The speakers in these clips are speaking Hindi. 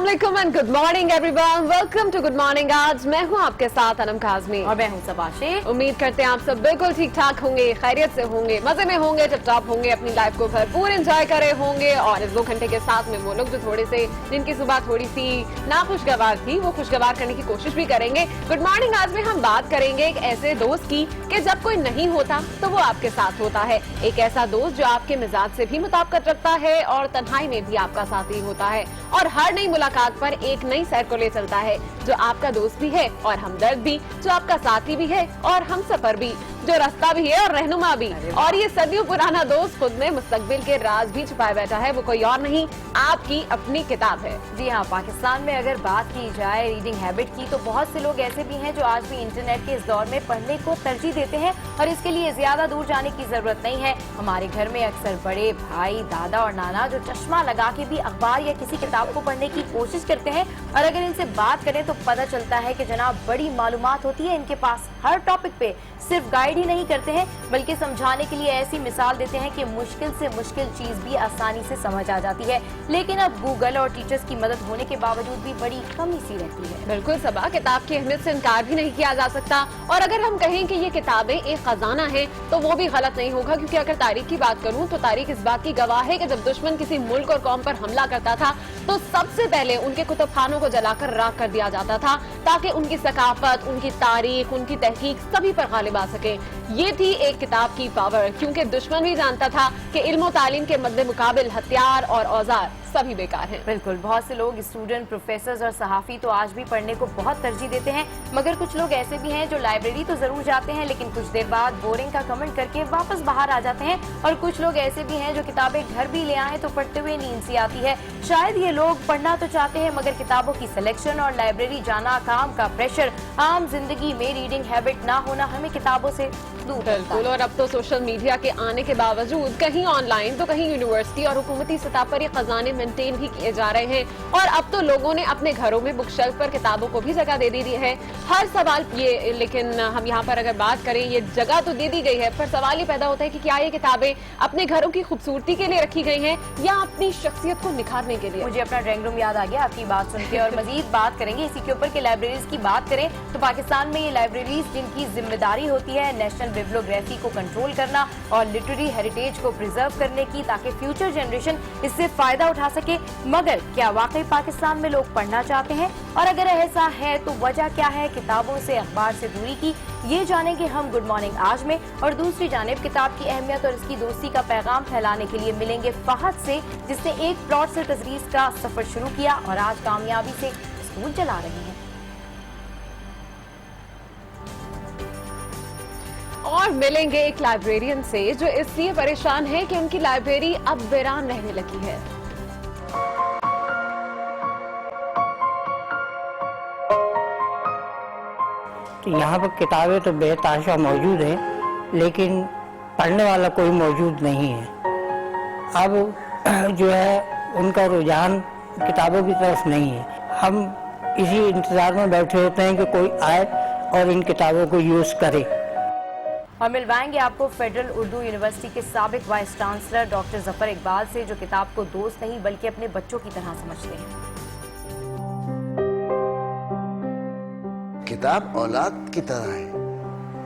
अस्सलामुअलैकुम and good morning everyone. Welcome to Good morning. आज मैं हूं आपके साथ अनम काज़मी और मैं हूं सबाशे। उम्मीद करते हैं आप सब बिल्कुल ठीक ठाक होंगे, खैरियत से होंगे, मजे में होंगे, टिप टॉप होंगे, अपनी लाइफ को भरपूर एंजॉय करे होंगे। और इस 2 घंटे के साथ में वो लोग जो थोड़े से जिनकी सुबह थोड़ी सी नाखुशगवार थी वो खुशगवार करने की कोशिश भी करेंगे। गुड मॉर्निंग आज में हम बात करेंगे एक ऐसे दोस्त की कि जब कोई नहीं होता तो वो आपके साथ होता है। एक ऐसा दोस्त जो आपके मिजाज से भी मुताबिकत रखता है और तन्हाई में भी आपका साथी होता है और हर नई मुलाकात पर एक नई सैर को ले चलता है, जो आपका दोस्त भी है और हमदर्द भी, जो आपका साथी भी है और हमसफर भी, जो रास्ता भी है और रहनुमा भी। और ये सदियों पुराना दोस्त खुद में मुस्तकबिल के राज भी छुपाए बैठा है। वो कोई और नहीं, आपकी अपनी किताब है। जी हाँ, पाकिस्तान में अगर बात की जाए रीडिंग हैबिट की तो बहुत से लोग ऐसे भी हैं जो आज भी इंटरनेट के इस दौर में पढ़ने को तरजीह देते हैं और इसके लिए ज्यादा दूर जाने की जरूरत नहीं है। हमारे घर में अक्सर बड़े भाई, दादा और नाना जो चश्मा लगा के भी अखबार या किसी किताब को पढ़ने की कोशिश करते हैं और अगर इनसे बात करें तो पता चलता है कि जनाब बड़ी मालूमात होती है इनके पास। हर टॉपिक पे सिर्फ गाइड ही नहीं करते हैं बल्कि समझाने के लिए ऐसी मिसाल देते हैं कि मुश्किल से मुश्किल चीज भी आसानी से समझ आ जाती है। लेकिन अब गूगल और टीचर्स की मदद होने के बावजूद भी बड़ी कमी सी रहती है। बिल्कुल सबा, किताब की अहमियत से इनकार भी नहीं किया जा सकता। और अगर हम कहें कि ये किताबें एक खजाना है तो वो भी गलत नहीं होगा, क्योंकि अगर तारीख की बात करूं तो तारीख इस बात की गवाह है कि जब दुश्मन किसी मुल्क और कौम पर हमला करता था तो सबसे पहले उनके कुतुबखानों को जलाकर राख कर दिया जाता था ताकि उनकी सकाफत, उनकी तारीख, उनकी तहकीक सभी पर गालिब आ सके। ये थी एक किताब की पावर, क्योंकि दुश्मन भी जानता था कि इल्म तालीम के मद्दे मुकाबिल हथियार और औजार सभी बेकार हैं। बिल्कुल, बहुत से लोग स्टूडेंट, प्रोफेसर और सहाफी तो आज भी पढ़ने को बहुत तरजीह देते हैं, मगर कुछ लोग ऐसे भी हैं जो लाइब्रेरी तो जरूर जाते हैं लेकिन कुछ देर बाद बोरिंग का कमेंट करके वापस बाहर आ जाते हैं। और कुछ लोग ऐसे भी हैं जो किताबें घर भी ले आए तो पढ़ते हुए नींद सी आती है। शायद ये लोग पढ़ना तो चाहते हैं मगर किताबों की सिलेक्शन और लाइब्रेरी जाना, काम का प्रेशर, आम जिंदगी में रीडिंग हैबिट ना होना हमें किताबों से दूर करता है। बिल्कुल, और अब तो सोशल मीडिया के आने के बावजूद कहीं ऑनलाइन तो कहीं यूनिवर्सिटी और हुकूमती सतह पर ये खजाने मेंटेन भी किए जा रहे हैं। और अब तो लोगों ने अपने घरों में बुक शेल्फ पर किताबों को भी जगह दे दी है। हर सवाल ये, लेकिन हम यहाँ पर अगर बात करें, ये जगह तो दे दी गई है पर सवाल ये पैदा होता है कि क्या ये किताबें अपने घरों की खूबसूरती के लिए रखी गई हैं या अपनी शख्सियत को निखारने के लिए। मुझे अपना ड्राइंग रूम याद आ गया आपकी बात सुन के। और मजीद बात करेंगे इसी के ऊपर कि लाइब्रेरीज की बात करें तो पाकिस्तान में ये लाइब्रेरीज जिनकी जिम्मेदारी होती है नेशनल बिब्लियोग्राफी को कंट्रोल करना और लिटरेरी हेरिटेज को प्रिजर्व करने की ताकि फ्यूचर जनरेशन इससे फायदा उठा सके। मगर क्या वाकई पाकिस्तान में लोग पढ़ना चाहते हैं और अगर ऐसा है तो वजह क्या है किताबों से, अखबार से दूरी की, ये जानेंगे हम गुड मॉर्निंग आज में। और दूसरी जानिब किताब की अहमियत और इसकी दोस्ती का पैगाम फैलाने के लिए मिलेंगे फहद से, जिसने एक प्लॉट से तदरीस का सफर शुरू किया और आज कामयाबी से स्कूल चला रहे हैं। और मिलेंगे एक लाइब्रेरियन से जो इसलिए परेशान है कि उनकी लाइब्रेरी अब वीरान रहने लगी है। यहाँ पर किताबें तो बेतहाशा मौजूद हैं लेकिन पढ़ने वाला कोई मौजूद नहीं है। अब जो है उनका रुझान किताबों की तरफ नहीं है। हम इसी इंतजार में बैठे होते हैं कि कोई आए और इन किताबों को यूज करे। और मिलवाएंगे आपको फेडरल उर्दू यूनिवर्सिटी के साबिक vice chancellor doctor Zafar Iqbal से, जो किताब को दोस्त नहीं बल्कि अपने बच्चों की तरह समझते हैं। किताब औलाद की तरह है।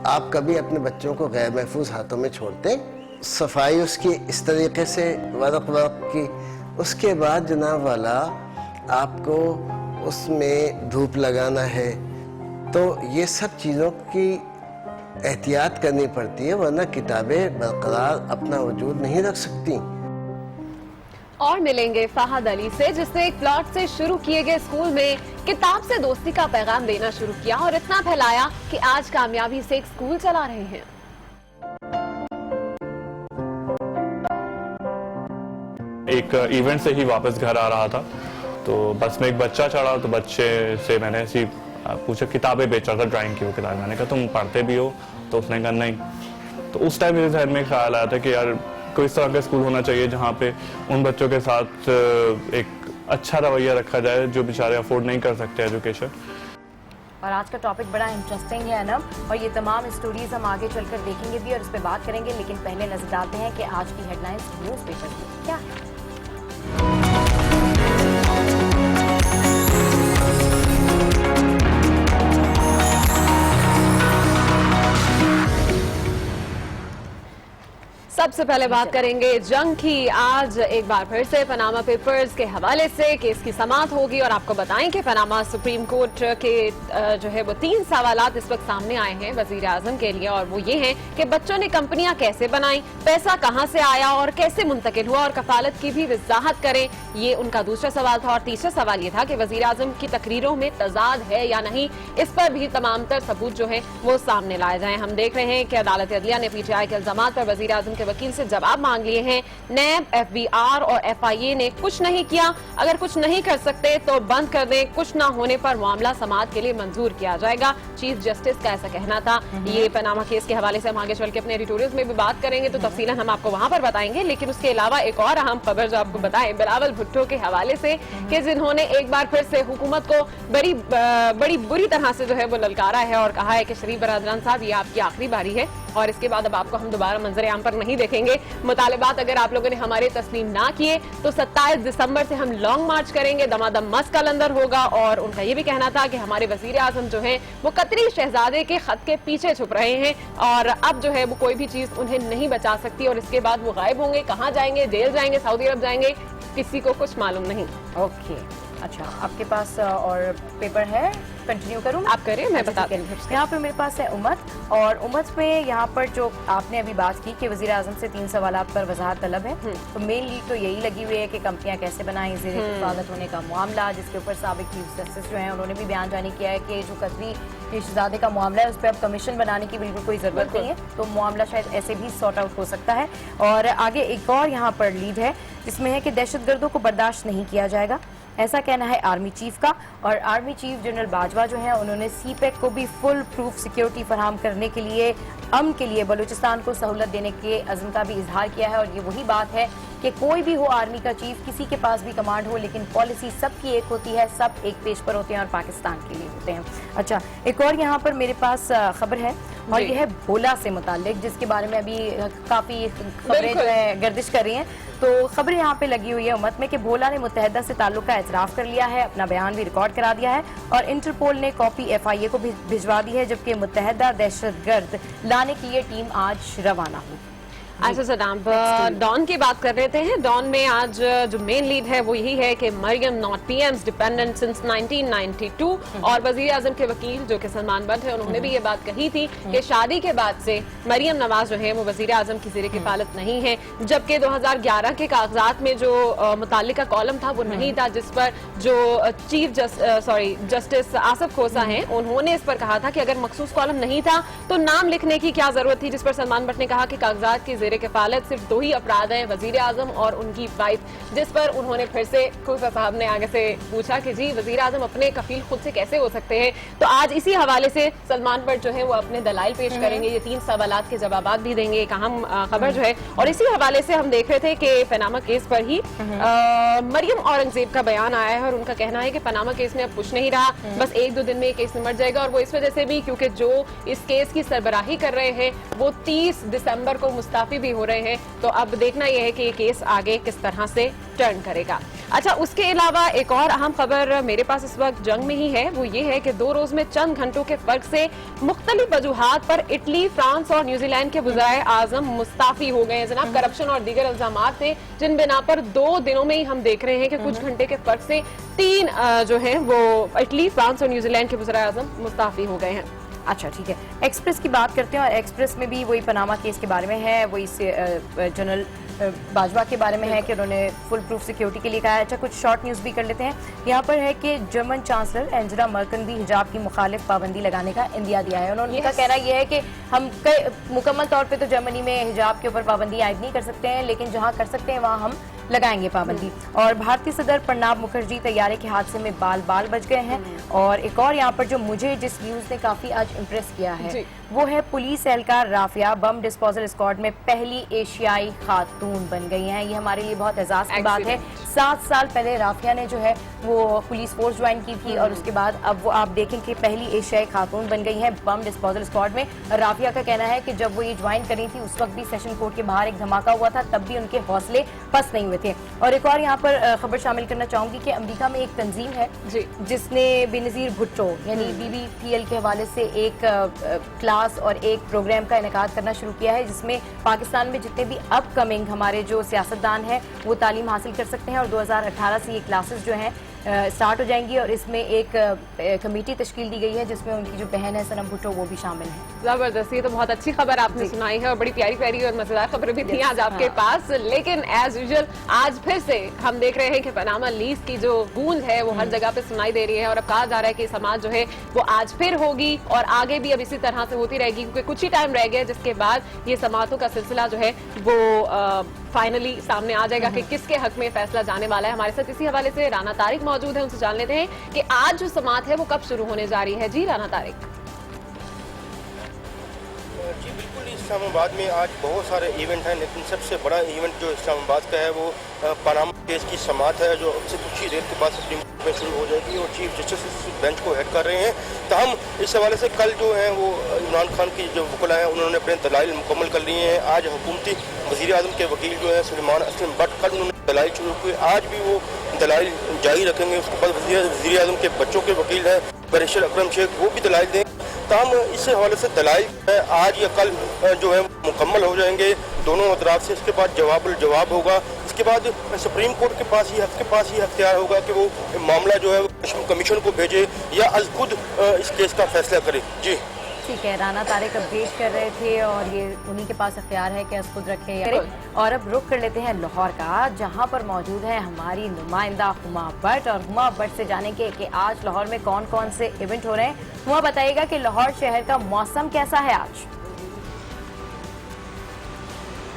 आप कभी अपने बच्चों को गैर महफूज हाथों में छोड़ते? सफाई उसकी इस तरीके से वरक की, उसके बाद जनाब वाला आपको उसमें धूप लगाना है, तो ये सब चीज़ों की एहतियात करनी पड़ती है, वरना किताबें बरकरार अपना वजूद नहीं रख सकती। और मिलेंगे फहद अली से, जिसने एक प्लॉट से शुरू किए गए स्कूल में किताब से दोस्ती का पैगाम देना शुरू किया और इतना फैलाया कि आज कामयाबी से एक स्कूल चला रहे हैं। एक इवेंट से ही वापस घर आ रहा था तो बस में एक बच्चा चढ़ा, तो बच्चे से मैंने ऐसी पूछा, किताबें बेच रहा था, ड्राइंग की वो किताब। मैंने कहा तुम पढ़ते भी हो? तो उसने कहा नहीं। तो उस टाइम मेरे जहन में ख्याल आया था कि यार कोई इस तरह का स्कूल होना चाहिए जहाँ पे उन बच्चों के साथ एक अच्छा रवैया रखा जाए जो बेचारे अफोर्ड नहीं कर सकते एजुकेशन। और आज का टॉपिक बड़ा इंटरेस्टिंग है अनम, और ये तमाम स्टोरीज हम आगे चलकर देखेंगे भी और इस पर बात करेंगे। लेकिन पहले नजर डालते हैं कि आज की हेडलाइंस न्यूज़पेपर की क्या है। सबसे पहले बात करेंगे जंग की। आज एक बार फिर से पनामा पेपर्स के हवाले से केस की समाअत होगी और आपको बताएं कि पनामा सुप्रीम कोर्ट के जो है वो 3 सवालात इस वक्त सामने आए हैं वजीर आजम के लिए, और वो ये हैं कि बच्चों ने कंपनियां कैसे बनाई, पैसा कहां से आया और कैसे मुंतकिल हुआ, और कफालत की भी वजाहत करें। ये उनका दूसरा सवाल था। और तीसरा सवाल ये था कि वजीर आजम की तकरीरों में तजाद है या नहीं, इस पर भी तमाम तर सबूत जो है वो सामने लाए जाए। हम देख रहे हैं कि अदालत अदलिया ने पीटीआई के इल्जामात पर वजीर आजम के वकील से जवाब मांग लिए हैं। नैब, एफबीआर और एफआईए ने कुछ नहीं किया। अगर कुछ नहीं कर सकते तो बंद कर दें, कुछ ना होने पर मामला समाअत के लिए मंजूर किया जाएगा। चीफ जस्टिस का ऐसा कहना था। ये पनामा केस के हवाले से हम आगे चल के अपने एडिटोरियल्स में भी बात करेंगे, तो तफसीलन हम आपको वहां पर बताएंगे। लेकिन उसके अलावा एक और अहम खबर जो आपको बताएं बिलावल भुट्टो के हवाले से, कि जिन्होंने एक बार फिर से हुकूमत को बड़ी बुरी तरह से जो है वो ललकारा है और कहा है कि शरीफ बरादरान साहब ये आपकी आखिरी बारी है और इसके बाद अब आपको हम दोबारा मंजर आम पर नहीं देखेंगे। मुतालबात अगर आप लोगों ने हमारे तस्लीम ना किए तो 27 दिसंबर से हम लॉन्ग मार्च करेंगे, दमादम मस्त कलंदर होगा। और उनका ये भी कहना था कि हमारे वजीर आजम जो है वो कतरी शहजादे के खत के पीछे छुप रहे हैं और अब जो है वो कोई भी चीज उन्हें नहीं बचा सकती और इसके बाद वो गायब होंगे। कहाँ जाएंगे, जेल जाएंगे, सऊदी अरब जाएंगे, किसी को कुछ मालूम नहीं। ओके, अच्छा, आपके पास और पेपर है, कंटिन्यू करूँ? आप करें, मैं बताती हूँ। यहाँ पर मेरे पास है उम्मत, और उम्मत में यहाँ पर जो आपने अभी बात की कि वज़ीर आज़म से 3 सवालात पर वजाहत तलब है, तो मेन लीड तो यही लगी हुई है कि कंपनियां कैसे बनाई, ज़ेर हिफाजत होने का मामला, जिसके ऊपर साबिक चीफ जस्टिस जो है उन्होंने भी बयान जारी किया है कि जो कतरी शहजादे का मामला है उस पर अब कमीशन बनाने की बिल्कुल कोई जरूरत नहीं है, तो मामला शायद ऐसे भी सॉर्ट आउट हो सकता है। और आगे एक और यहाँ पर लीड है जिसमें है कि दहशतगर्दों को बर्दाश्त नहीं किया जाएगा, ऐसा कहना है आर्मी चीफ का। और आर्मी चीफ जनरल बाजवा जो है उन्होंने सीपेक को भी फुल प्रूफ सिक्योरिटी फराहम करने के लिए, अमन के लिए बलूचिस्तान को सहूलत देने के अज़्म का भी इजहार किया है। और ये वही बात है कि कोई भी हो आर्मी का चीफ, किसी के पास भी कमांड हो, लेकिन पॉलिसी सबकी एक होती है, सब एक पेज पर होते हैं और पाकिस्तान के लिए होते हैं। अच्छा, एक और यहाँ पर मेरे पास खबर है और यह है भोला से मुताल्लिक, जिसके बारे में अभी काफी खबरें जो है गर्दिश कर रही हैं। तो खबर यहाँ पे लगी हुई है उम्मत में कि भोला ने मुत्तहदा से ताल्लुक का एतराफ कर लिया है, अपना बयान भी रिकॉर्ड करा दिया है और इंटरपोल ने कॉपी एफआईए को भिजवा दी है, जबकि मुत्तहदा दहशतगर्द लाने के लिए टीम आज रवाना हुई। अच्छा सदाम, डॉन की बात कर रहे थे। डॉन में आज जो मेन लीड है वो यही है कि Maryam not PMs dependent since 1992 और वजीर आजम के वकील जो कि सलमान बट है उन्होंने भी ये बात कही थी कि शादी के बाद से मरियम नवाज जो है वो वजीर आजम की ज़ेर किफालत नहीं है, जबकि 2011 के कागजात में जो मुतालिका कॉलम था वो नहीं था, जिस पर जो चीफ जस्टिस आसफ खोसा हैं उन्होंने इस पर कहा था कि अगर मखसूस कॉलम नहीं था तो नाम लिखने की क्या जरूरत थी, जिस पर सलमान बट ने कहा कि कागजात की किफालत सिर्फ 2 ही अपराध हैं, वजीर आजम और उनकी वाइफ, जिस पर उन्होंने फिर से खोसा साहब ने आगे से पूछा कि जी वजीर आजम अपने कफील खुद से कैसे हो सकते हैं। तो आज इसी हवाले से सलमान बट जो है वो अपने दलाइल पेश करेंगे, ये 3 सवालात के जवाब भी देंगे, एक अहम खबर जो है। और इसी हवाले से हम देख रहे थे कि पनामा केस पर ही मरियम औरंगजेब का बयान आया है और उनका कहना है कि पनामा केस में अब कुछ नहीं रहा, बस 1-2 दिन में ये केस निमट जाएगा। और वो इस वजह से भी क्योंकि जो इस केस की सरबराही कर रहे हैं वो 30 दिसंबर को मुस्ताफी भी हो रहे हैं, तो अब देखना यह है कि ये केस आगे किस तरह से टर्न करेगा। अच्छा, उसके अलावा एक और अहम खबर मेरे पास इस वक्त जंग में ही है, वो ये है कि 2 रोज में चंद घंटों के फर्क से मुख्तलिफ वजूहात पर इटली, फ्रांस और न्यूजीलैंड के वज़ाए आजम मुस्ताफी हो गए हैं। जनाब, करप्शन और दीगर इल्जामात थे जिन बिना पर 2 दिनों में ही हम देख रहे हैं कि कुछ घंटे के फर्क से 3 जो है वो इटली, फ्रांस और न्यूजीलैंड के वज़ाए आजम मुस्ताफी हो गए हैं। अच्छा, ठीक है, एक्सप्रेस की बात करते हैं और एक्सप्रेस में भी वही पनामा केस के बारे में है, वही जनरल बाजवा के बारे में है कि उन्होंने फुल प्रूफ सिक्योरिटी के लिए कहा है। अच्छा, कुछ शॉर्ट न्यूज़ भी कर लेते हैं। यहाँ पर है कि जर्मन चांसलर एंजेला मर्केल भी हिजाब की मुखालिफ पाबंदी लगाने का इंदिया दिया है। उन्होंने उनका कहना यह है कि हम मुकम्मल तौर पे तो जर्मनी में हिजाब के ऊपर पाबंदी आयद नहीं कर सकते हैं, लेकिन जहाँ कर सकते हैं वहाँ हम लगाएंगे पाबंदी। और भारतीय सदर प्रणब मुखर्जी तैयारे के हादसे में बाल बच गए हैं। और एक और यहाँ पर जो मुझे जिस न्यूज़ ने काफ़ी आज इम्प्रेस किया है वो है पुलिस एहलकार राफिया बम डिस्पोजल स्क्वाड में पहली एशियाई खातून बन गई हैं। ये हमारे लिए बहुत एजाज की बात है। 7 साल पहले राफिया ने जो है वो पुलिस फोर्स ज्वाइन की थी और उसके बाद अब वो आप देखें कि पहली एशियाई खातून बन गई हैं बम डिस्पोजल स्क्वाड में। राफिया का कहना है कि जब वो ये ज्वाइन करी थी उस वक्त भी सेशन कोर्ट के बाहर एक धमाका हुआ था, तब भी उनके हौसले पस्त नहीं हुए थे। और एक और यहाँ पर खबर शामिल करना चाहूंगी कि अमेरिका में एक तंजीम है जी। जिसने बेनज़ीर भुट्टो यानी BBPL के हवाले से एक क्लास और एक प्रोग्राम का इनेकाद करना शुरू किया है, जिसमें पाकिस्तान में जितने भी अपकमिंग हमारे जो सियासतदान हैं वो तालीम हासिल कर सकते हैं। और 2018 से ये क्लासेस जो हैं स्टार्ट हो जाएंगी और इसमें एक कमेटी तश्कील दी गई है जिसमें उनकी जो बहन है सनम भुट्टो वो भी शामिल है। जबरदस्त, ये तो बहुत अच्छी खबर आपने सुनाई है और बड़ी प्यारी प्यारी और मजेदार खबरें भी थी आज आपके पास। लेकिन एज यूजुअल आज फिर से हम देख रहे हैं कि पनामा लीक्स की जो गूंज है वो हर जगह पे सुनाई दे रही है और अब कहा जा रहा है कि समाज जो है वो आज फिर होगी और आगे भी अब इसी तरह से होती रहेगी, क्योंकि कुछ ही टाइम रह गया जिसके बाद ये समातों का सिलसिला जो है वो फाइनली सामने आ जाएगा कि किसके हक में फैसला जाने वाला है। हमारे साथ इसी हवाले से राना तारिक मौजूद है, उनसे जान लेते हैं कि आज जो समात है वो कब शुरू होने जा रही है। जी राना तारिक। जी बिल्कुल, इस्लामाबाद में आज बहुत सारे इवेंट हैं, लेकिन सबसे बड़ा इवेंट जो इस्लामाबाद का है वो पनामा केस की समात है, जो अब से कुछ ही देर के बाद सुप्रीम कोर्ट में शुरू हो जाएगी और चीफ जस्टिस इस बेंच को हेड कर रहे हैं। तो हम इस हवाले से कल जो है वो इमरान खान की जो वकला हैं उन्होंने अपने दलाइल मुकम्मल कर लिए हैं। आज हुकूमती वज़ीर आज़म के वकील जो है सुलेमान असलम बट, कल उन्होंने दलाइल शुरू किए, आज भी वो दलाइल जारी रखेंगे। उसके बाद वज़ीर आज़म के बच्चों के वकील हैं बैरिस्टर अकरम शेख, वो भी दलाइल देंगे। तो हम इस हवाले से दलाइल आज या कल जो है मुकम्मल हो जाएंगे दोनों अतराफ से। इसके बाद जवाब होगा। इसके बाद सुप्रीम कोर्ट के पास ही अख्तियार होगा कि वो मामला जो है कमीशन को भेजे या अज खुद इस केस का फैसला करे। जी ठीक है, राना तारिक अपडेट कर रहे थे और ये उन्हीं के पास अख्तियार है कि अज खुद रखे या करें। और अब रुख कर लेते हैं लाहौर का, जहां पर मौजूद है हमारी नुमाइंदा हुमा भट्ट। और हुमा भट्ट से जानेंगे कि आज लाहौर में कौन कौन से इवेंट हो रहे हैं। हुमा बताइएगा कि लाहौर शहर का मौसम कैसा है आज।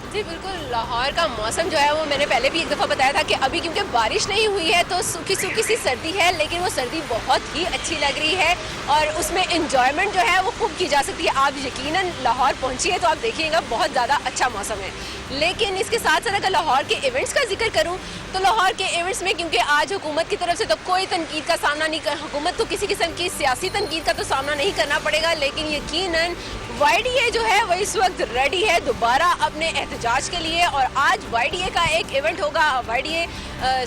जी बिल्कुल, लाहौर का मौसम जो है वो मैंने पहले भी एक दफ़ा बताया था कि अभी क्योंकि बारिश नहीं हुई है तो सूखी सूखी सी सर्दी है, लेकिन वो सर्दी बहुत ही अच्छी लग रही है और उसमें एंजॉयमेंट जो है वो खूब की जा सकती है। आप यकीनन लाहौर पहुंचिए तो आप देखिएगा बहुत ज़्यादा अच्छा मौसम है। लेकिन इसके साथ साथ अगर लाहौर के इवेंट्स का जिक्र करूँ तो लाहौर के इवेंट्स में क्योंकि आज हुकूमत की तरफ से तो कोई तनकीद का सामना नहीं कर, हुकूमत को किसी किस्म की सियासी तनकीद का तो सामना नहीं करना पड़ेगा, लेकिन यकीनन YDA जो है वो इस वक्त रेडी है दोबारा अपने एहतजाज के लिए। और आज YDA का एक इवेंट होगा। YDA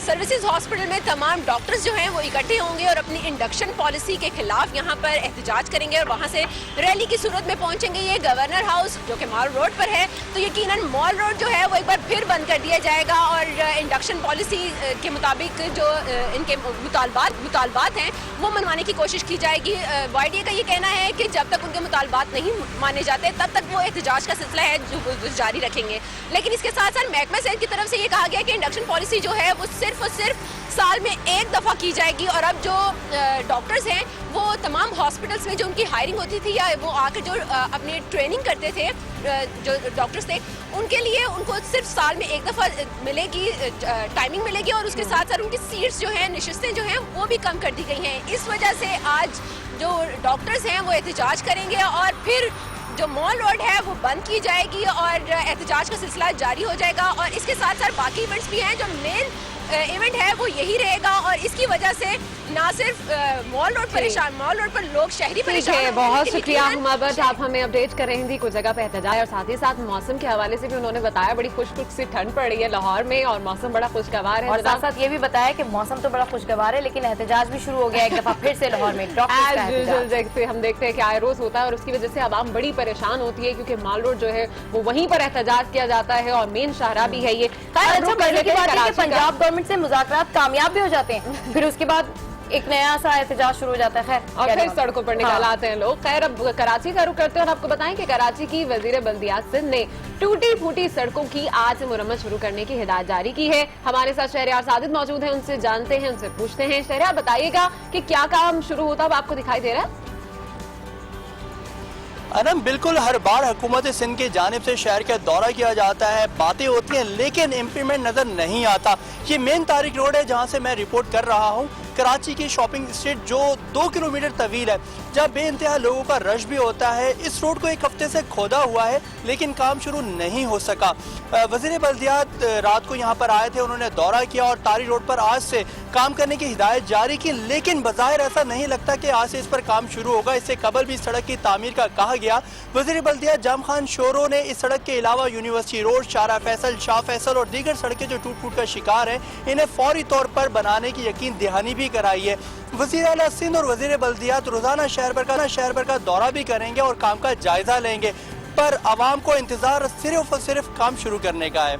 सर्विसेज हॉस्पिटल में तमाम डॉक्टर्स जो हैं वो इकट्ठे होंगे और अपनी इंडक्शन पॉलिसी के खिलाफ यहाँ पर एहतजाज करेंगे और वहाँ से रैली की सूरत में पहुँचेंगे। ये गवर्नर हाउस जो कि मॉल रोड पर है, तो यकीनन मॉल रोड जो है वो एक बार फिर बंद कर दिया जाएगा और इंडक्शन पॉलिसी के मुताबिक जो इनके मुतालबात हैं वो मनवाने की कोशिश की जाएगी। YDA का ये कहना है कि जब तक उनके मुतालबात नहीं माने जाते तब तक वो एहतजाज का सिलसिला है जो जारी रखेंगे। लेकिन इसके साथ साथ महकमा सेहत की तरफ से ये कहा गया कि इंडक्शन पॉलिसी जो है वो सिर्फ और सिर्फ साल में एक दफ़ा की जाएगी और अब जो डॉक्टर्स हैं वो तमाम हॉस्पिटल्स में जो उनकी हायरिंग होती थी या वो आकर जो अपनी ट्रेनिंग करते थे जो डॉक्टर्स थे उनके लिए उनको सिर्फ साल में एक दफ़ा मिलेगी, टाइमिंग मिलेगी और उसके साथ साथ उनकी सीट्स जो हैं, नशिस्तें जो हैं वो भी कम कर दी गई हैं। इस वजह से आज जो डॉक्टर्स हैं वो एहतजाज करेंगे और फिर जो मॉल रोड है वो बंद की जाएगी और एहतजाज का सिलसिला जारी हो जाएगा। और इसके साथ साथ बाकी इवेंट्स भी हैं, जो मेन इवेंट है वो यही रहेगा और इसकी वजह से ना सिर्फ मॉल रोड पर लोग शहरी परेशान है। बहुत शुक्रिया हुमा भट्ट, आप हमें अपडेट कर रही थी कुछ जगह पे एहतजाज और साथ ही साथ मौसम के हवाले से भी उन्होंने बताया बड़ी खुश सी ठंड पड़ रही है लाहौर में और मौसम बड़ा खुशगवार है। और साथ साथ ये भी बताया कि मौसम तो बड़ा खुशगवार है लेकिन एहतजाज भी शुरू हो गया एक दफा फिर से लाहौर में। हम देखते हैं कि आए रोज होता है और उसकी वजह से आवाम बड़ी परेशान होती है क्योंकि मॉल रोड जो है वो वहीं पर एहतजाज किया जाता है और मेन शाहरा भी है ये। पंजाब गवर्नमेंट से मुज़ाकरात कामयाब भी हो जाते हैं, फिर उसके बाद एक नया सा एहतजाज शुरू हो जाता है और फिर सड़कों पर निकल आते हैं लोग। खैर अब कराची का रुख करते हैं और आपको बताएं कि कराची की वजीर बल्दियात सिंध ने टूटी फूटी सड़कों की आज से मुरम्मत शुरू करने की हिदायत जारी की है। हमारे साथ शहरियार सादिक मौजूद हैं, उनसे जानते हैं, उनसे पूछते हैं। शहरियार बताइएगा कि क्या काम शुरू होता हुआ आपको दिखाई दे रहा है? अनम बिल्कुल, हर बार हुकूमत सिंध की जानिब से शहर का दौरा किया जाता है, बातें होती हैं लेकिन इम्प्लीमेंट नजर नहीं आता। ये मेन तारिक रोड है जहाँ से मैं रिपोर्ट कर रहा हूँ। कराची की शॉपिंग स्ट्रीट जो 2 किलोमीटर तवील है, जब बेइंतहा लोगों का रश भी होता है। इस रोड को एक हफ्ते से खोदा हुआ है लेकिन काम शुरू नहीं हो सका। वज़ीर बल्दियात रात को यहाँ पर आए थे, उन्होंने दौरा किया और तारी रोड पर आज से काम करने की हिदायत जारी की, लेकिन बज़ाहिर ऐसा नहीं लगता कि आज से इस पर काम शुरू होगा। इससे कबल भी इस सड़क की तामीर का कहा गया। वज़ीर बल्दियात जाम खान शोरो ने इस सड़क के अलावा यूनिवर्सिटी रोड, शारा फैसल, शाह फैसल और दीगर सड़कें जो टूट फूट का शिकार हैं, इन्हें फौरी तौर पर बनाने की यकीन दहानी भी कराई है। वज़ीर आला सिंध और वज़ीर बल्दियात रोजाना शहर भर का दौरा भी करेंगे और काम का जायजा लेंगे, पर आवाम को इंतजार सिर्फ और सिर्फ काम शुरू करने का है।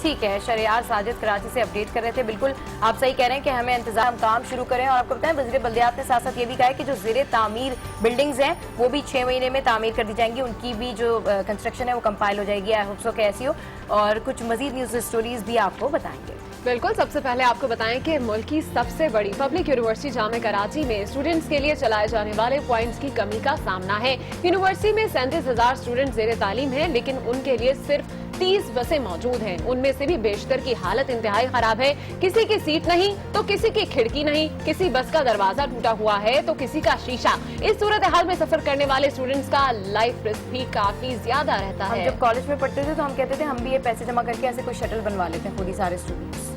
ठीक है, शरियार साजिद कराची से अपडेट कर रहे थे। बिल्कुल आप सही कह रहे हैं कि हमें इंतजार, हम काम शुरू करें। और आपको बताएं वज़ीर बल्दियात ने साथ साथ ये भी कहा है कि जो ज़ेरे तामीर बिल्डिंग्स हैं वो भी 6 महीने में तामीर कर दी जाएंगी, उनकी भी जो कंस्ट्रक्शन है वो कंपाइल हो जाएगी। आई होप सो कि ऐसी हो। और कुछ मजीद न्यूज स्टोरीज भी आपको बताएंगे। बिल्कुल, सबसे पहले आपको बताएं कि मुल्क की सबसे बड़ी पब्लिक यूनिवर्सिटी जामे कराची में स्टूडेंट्स के लिए चलाए जाने वाले पॉइंट्स की कमी का सामना है। यूनिवर्सिटी में 37,000 स्टूडेंट ज़ेरे तालीम हैं, लेकिन उनके लिए सिर्फ 30 बसें मौजूद हैं। उनमें से भी बेशतर की हालत इंतहाई खराब है। किसी की सीट नहीं तो किसी की खिड़की नहीं, किसी बस का दरवाजा टूटा हुआ है तो किसी का शीशा। इस सूरत हाल में सफर करने वाले स्टूडेंट्स का लाइफ रिस्क भी काफी ज्यादा रहता है। हम जब कॉलेज में पढ़ते थे तो हम कहते थे हम भी ये पैसे जमा करके ऐसे कोई शटल बनवा लेते हैं खुद ही सारे स्टूडेंट्स।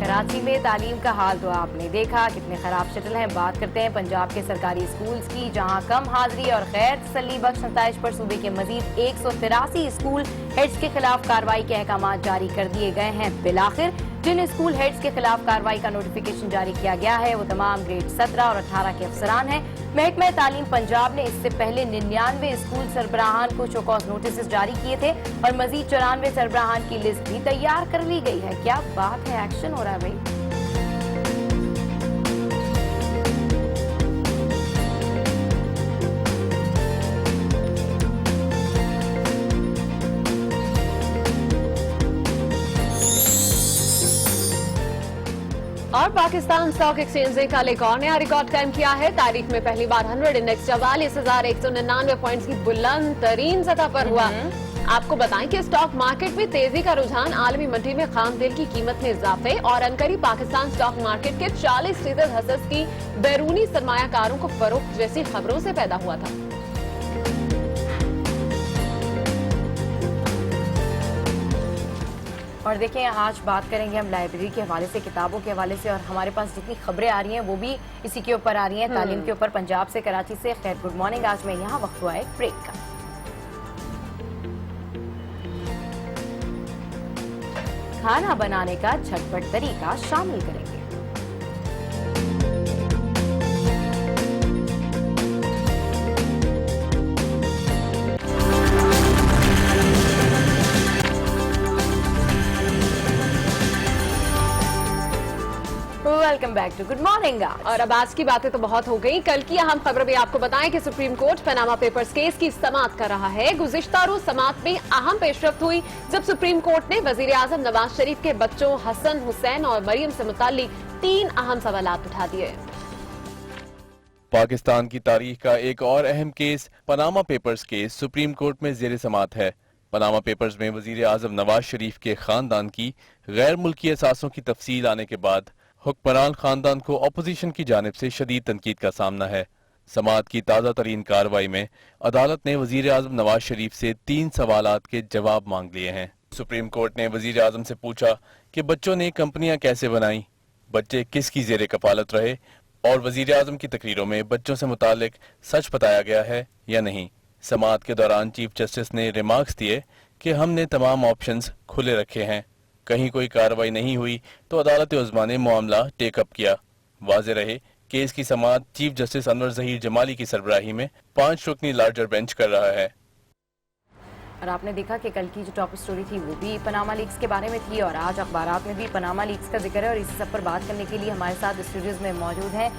कराची में तालीम का हाल तो आपने देखा, कितने खराब शटल हैं। बात करते हैं पंजाब के सरकारी स्कूल्स की, जहां कम हाजिरी और गैर तसल्ली बख्श नताइज पर सूबे के मजीद 183 स्कूल हेड्स के खिलाफ कार्रवाई के अहकाम जारी कर दिए गए हैं। बिलाखिर जिन स्कूल हेड्स के खिलाफ कार्रवाई का नोटिफिकेशन जारी किया गया है वो तमाम ग्रेड 17 और 18 के अफसरान हैं। महकमा तालीम पंजाब ने इससे पहले 99 स्कूल सरबराहान को शोकॉज नोटिस जारी किए थे और मजीद 94 सरबराहान की लिस्ट भी तैयार कर ली गई है। क्या बात है, एक्शन हो रहा है भाई। और पाकिस्तान स्टॉक एक्सचेंज ने कल एक और नया रिकॉर्ड कायम किया है। तारीख में पहली बार 100 इंडेक्स 44,199 पॉइंट्स की बुलंद तरीन सतह पर हुआ। आपको बताएं कि स्टॉक मार्केट में तेजी का रुझान आलमी मंडी में खाम तेल की कीमत में इजाफे और अनकरीब पाकिस्तान स्टॉक मार्केट के 40% हसस की बैरूनी सरमायाकारों को फरोख्त जैसी खबरों से पैदा हुआ था। और देखें, आज बात करेंगे हम लाइब्रेरी के हवाले से, किताबों के हवाले से, और हमारे पास जितनी खबरें आ रही हैं वो भी इसी के ऊपर आ रही हैं, तालीम के ऊपर। पंजाब से, कराची से। खैर, गुड मॉर्निंग। आज में यहाँ वक्त हुआ है ब्रेक का। खाना बनाने का झटपट तरीका शामिल करेंगे। Welcome back to Good Morning. और अब आज की बातें तो बहुत हो गई, कल की अहम खबर भी आपको बताएं कि supreme court Panama papers case की समाअत कर रहा है। गुज़िश्ता रोज समाअत में अहम पेशरफ्त हुई जब सुप्रीम कोर्ट ने वजीर आजम नवाज शरीफ के बच्चों हसन, हुसैन और मरियम से मुताल्लिक 3 अहम सवालात उठा दिए। पाकिस्तान की तारीख का एक और अहम case Panama papers case supreme court में ज़ेर समाअत है। पनामा पेपर्स में वजीर आजम नवाज शरीफ के खानदान की गैर मुल्की असासों की तफसील आने के बाद हुक्मरान खानदान को अपोजिशन की जानिब से शदीद तनकीद का सामना है। समाअत की ताज़ा तरीन कार्रवाई में अदालत ने वजीर आजम नवाज शरीफ से 3 सवालात के जवाब मांग लिए हैं। सुप्रीम कोर्ट ने वजीर आजम से पूछा कि बच्चों ने कंपनियां कैसे बनाई, बच्चे किसकी ज़ेरे कफालत रहे और वजीर आजम की तकरीरों में बच्चों से मुतालिक सच बताया गया है या नहीं। समाअत के दौरान चीफ जस्टिस ने रिमार्क्स दिए कि हमने तमाम ऑप्शंस खुले रखे हैं, कहीं कोई कार्रवाई नहीं हुई तो अदालत उज़्मा ने मामला टेकअप किया। वाज़ेह रहे केस की समाअत चीफ जस्टिस अनवर ज़हीर जमाली की सरबराही में 5 रुकनी लार्जर बेंच कर रहा है। और आपने देखा कि कल की जो टॉप स्टोरी थी वो भी पनामा लीक्स के बारे में थी और आज अखबारात में भी पनामा लीक्स का जिक्र है। और इसी सब पर बात करने के लिए हमारे साथ स्टूडियोज में मौजूद हैं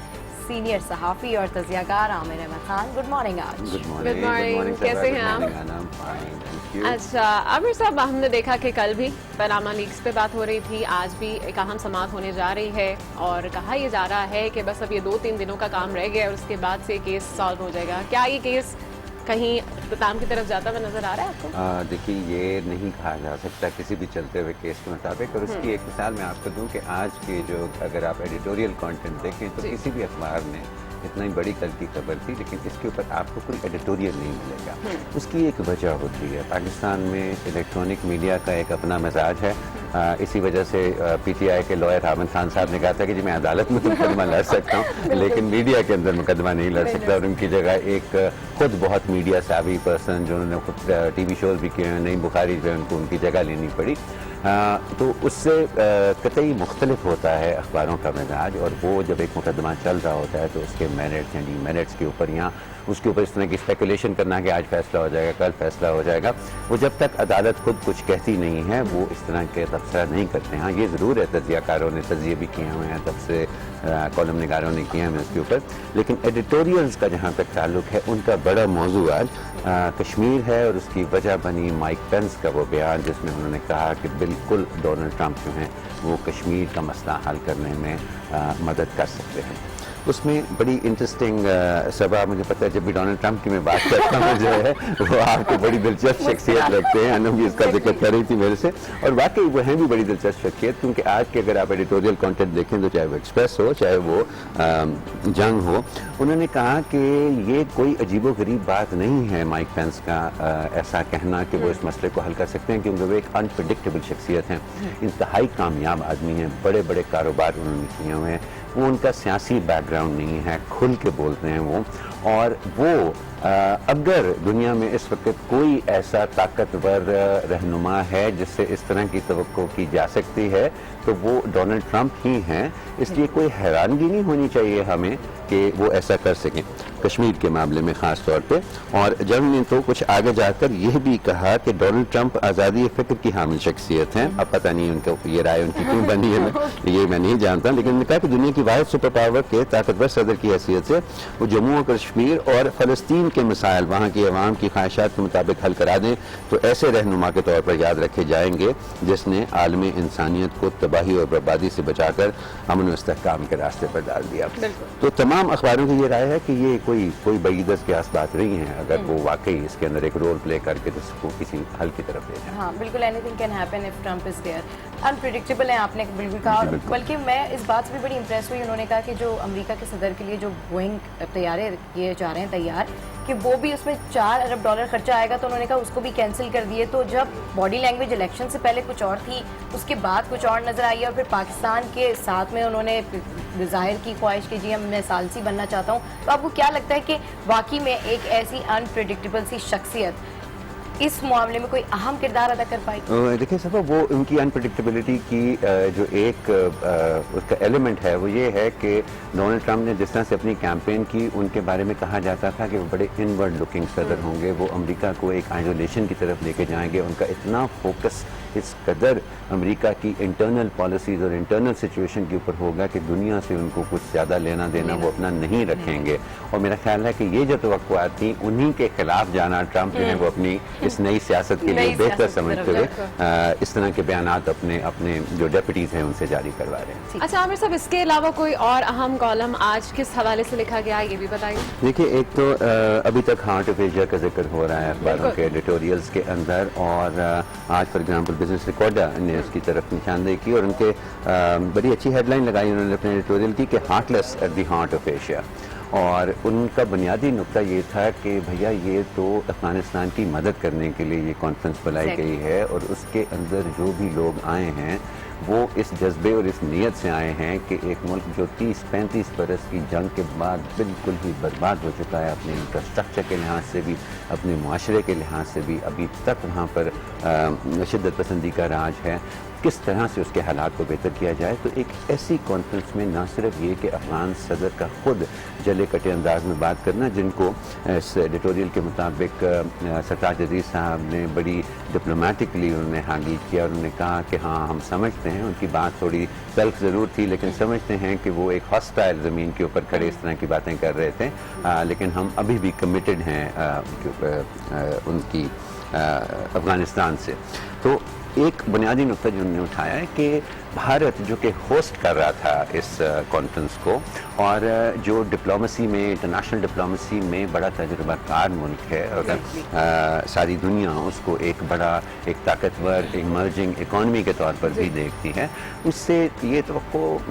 सीनियर सहाफ़ी और तजियाकार आमिर अहमद खान। Good morning. आज गुड मॉर्निंग, कैसे हैं आप? अच्छा आमिर साहब, हमने देखा कि कल भी पनामा लीक्स पे बात हो रही थी, आज भी एक अहम समाअत होने जा रही है और कहा यह जा रहा है कि बस अब ये 2-3 दिनों का काम रह गया और उसके बाद से केस सॉल्व हो जाएगा। क्या ये केस कहीं इख्तिताम की तरफ जाता हुआ नजर आ रहा है आपको? देखिए, ये नहीं कहा जा सकता किसी भी चलते हुए केस के मुताबिक, और उसकी एक मिसाल मैं आपको दूं कि आज के जो अगर आप एडिटोरियल कंटेंट देखें तो किसी भी अखबार ने इतना ही बड़ी कल की खबर थी, लेकिन इसके ऊपर आपको कोई एडिटोरियल नहीं मिलेगा। उसकी एक वजह होती है, पाकिस्तान में इलेक्ट्रॉनिक मीडिया का एक अपना मिजाज है। इसी वजह से PTI के लॉयर हामिद खान साहब ने कहा था कि जी मैं अदालत में मुकदमा लड़ सकता हूँ लेकिन मीडिया के अंदर मुकदमा नहीं लड़ सकता, और उनकी जगह एक खुद बहुत मीडिया सावी पर्सन जो उन्होंने खुद TV शोज भी किए हैं, नई बुखारी जो है उनको उनकी जगह लेनी पड़ी। तो उससे कतई मुख्तलिफ होता है अखबारों का मिजाज, और वो जब एक मुकदमा चल रहा होता है तो उसके मेरिट्स या डिमेरिट्स के ऊपर यहाँ उसके ऊपर इस तरह की स्पेकुलेशन करना कि आज फैसला हो जाएगा, कल फैसला हो जाएगा, वो जब तक अदालत खुद कुछ कहती नहीं है वो इस तरह के तबसरा नहीं करते हैं। हाँ, ये ज़रूर है, तजियाकारों ने तजिए भी किए हुए हैं, तब से कॉलम निगारों ने किए हैं उसके ऊपर, लेकिन एडिटोरियल्स का जहाँ तक ताल्लुक है उनका बड़ा मौजू आज कश्मीर है, और उसकी वजह बनी माइक पेंस का वो बयान जिसमें उन्होंने कहा कि बिल्कुल डोनाल्ड ट्रंप जो हैं वो कश्मीर का मसला हल करने में मदद कर सकते हैं। उसमें बड़ी इंटरेस्टिंग सभा, मुझे पता है जब भी डोनाल्ड ट्रंप की मैं बात करता हूँ जो है वो आपको बड़ी दिलचस्प शख्सियत लगते हैं। अनु भी इसका जिक्र कर रही थी मेरे से, और वाकई वो हैं भी बड़ी दिलचस्प शख्सियत, क्योंकि आज के अगर आप एडिटोरियल कंटेंट देखें तो चाहे वो एक्सप्रेस हो चाहे वो जंग हो, उन्होंने कहा कि ये कोई अजीबोगरीब बात नहीं है माइक पेंस का ऐसा कहना कि वो इस मसले को हल कर सकते हैं, क्योंकि वो एक अनप्रेडिक्टेबल शख्सियत हैं, इंतहाई कामयाब आदमी हैं, बड़े बड़े कारोबार उन्होंने किए हुए हैं, वो उनका सियासी बैकग्राउंड नहीं है, खुल के बोलते हैं वो, और वो अगर दुनिया में इस वक्त कोई ऐसा ताकतवर रहनुमा है जिससे इस तरह की तवक्को की जा सकती है तो वो डोनाल्ड ट्रंप ही हैं। इसलिए कोई हैरानगी नहीं होनी चाहिए हमें कि वो ऐसा कर सकें कश्मीर के मामले में ख़ास तौर पे। और जंग ने तो कुछ आगे जाकर यह भी कहा कि डोनाल्ड ट्रंप आज़ादी फ़िक्र की हामिल शख्सियत हैं। अब पता नहीं उनको ये राय उनकी क्यों बनी है, ये मैं नहीं जानता, लेकिन उन्होंने कहा कि दुनिया की वाहिद सुपर पावर के ताकतवर सदर की हैसियत से वो जम्मू और कश्मीर और फ़लस्तीन के मसाइल वहाँ की अवाम की ख्वाहिशात के मुताबिक हल करा दें तो ऐसे रहनुमा के तौर पर याद रखे जाएंगे जिसने आलमी इंसानियत को तबाही और बर्बादी से बचाकर अमन व इस्तेहकाम के रास्ते पर डाल दिया। तो तमाम अखबारों की ये राय है कि ये कोई बईदस के आस बात नहीं है अगर वो वाकई इसके अंदर एक रोल प्ले करके तो इसको किसी हल की तरफ ले जाए। हाँ बिल्कुल, anything can happen if Trump is there. Unpredictable है, आपने बिल्कुल कहा। बल्कि मैं इस बात से भी बड़ी इंप्रेस हुई, उन्होंने कहा कि जो अमेरिका के सदर के लिए जो बोइंग तैयारे किए जा रहे हैं तैयार, कि वो भी उसमें $4 अरब खर्चा आएगा, तो उन्होंने कहा उसको भी कैंसिल कर दिए। तो जब बॉडी लैंग्वेज इलेक्शन से पहले कुछ और थी, उसके बाद कुछ और नजर आई, और फिर पाकिस्तान के साथ में उन्होंने जाहिर की ख्वाहिश की जी मैं सालसी बनना चाहता हूँ। तो आपको क्या लगता है कि वाकई में एक ऐसी अनप्रेडिक्टेबल सी शख्सियत इस मामले में कोई अहम किरदार अदा कर पाई? देखिए सब वो उनकी अनप्रेडिक्टेबिलिटी की जो एक उसका एलिमेंट है वो ये है कि डोनाल्ड ट्रंप ने जिस तरह से अपनी कैंपेन की, उनके बारे में कहा जाता था कि वो बड़े इनवर्ड लुकिंग सदर होंगे, वो अमेरिका को एक आइसोलेशन की तरफ लेके जाएंगे। उनका इतना फोकस इस कदर अमेरिका की इंटरनल पॉलिसीज़ और इंटरनल सिचुएशन के ऊपर होगा कि दुनिया से उनको कुछ ज़्यादा लेना देना वो अपना नहीं रखेंगे। और मेरा ख्याल है कि ये जो तवक्कुआत थी उन्हीं के खिलाफ जाना ट्रंप जो है वो अपनी इस नई सियासत के लिए बेहतर समझते हुए इस तरह के बयानात अपने जो डेप्यूटीज हैं उनसे जारी करवा रहे हैं। अच्छा आमिर साहब, इसके अलावा कोई और अहम कॉलम आज किस हवाले से लिखा गया ये भी बताइए। देखिए, एक तो अभी तक हार्ट ऑफ एशिया का जिक्र हो रहा है अखबारों के एडिटोरियल्स के अंदर, और आज फॉर एग्जाम्पल बिजनेस रिकॉर्डर ने उसकी तरफ निशानदेही की और उनके बड़ी अच्छी हेडलाइन लगाई उन्होंने अपने एडिटोरियल की कि heartless at the heart of Asia. और उनका बुनियादी नुक्ता ये था कि भैया ये तो अफगानिस्तान की मदद करने के लिए ये कॉन्फ्रेंस बुलाई गई है, और उसके अंदर जो भी लोग आए हैं वो इस जज्बे और इस नीयत से आए हैं कि एक मुल्क जो 30-35 बरस की जंग के बाद बिल्कुल ही बर्बाद हो चुका है, अपने इंफ्रास्ट्रक्चर के लिहाज से भी, अपने मुआशरे के लिहाज से भी, अभी तक वहाँ पर शिद्दत पसंदी का राज है, किस तरह से उसके हालात को बेहतर किया जाए। तो एक ऐसी कॉन्फ्रेंस में न सिर्फ ये कि अफगान सदर का खुद जले कटे अंदाज में बात करना, जिनको इस एडिटोरियल के मुताबिक सरताज अजीज़ साहब ने बड़ी डिप्लोमेटिकली उन्होंने हैंडल किया। उन्होंने कहा कि हाँ हम समझते हैं, उनकी बात थोड़ी तल्ख ज़रूर थी लेकिन समझते हैं कि वो एक हॉस्टाइल ज़मीन के ऊपर खड़े इस तरह की बातें कर रहे थे, लेकिन हम अभी भी कमिटेड हैं उनकी अफ़गानिस्तान से। तो एक बुनियादी नुकता जो उन्होंने उठाया है कि भारत जो कि होस्ट कर रहा था इस कॉन्फ्रेंस को, और जो डिप्लोमेसी में, इंटरनेशनल डिप्लोमेसी में बड़ा तजुर्बाकार मुल्क है, अगर सारी दुनिया उसको एक बड़ा, एक ताकतवर इमर्जिंग इकॉनमी के तौर पर भी देखती है, उससे ये तो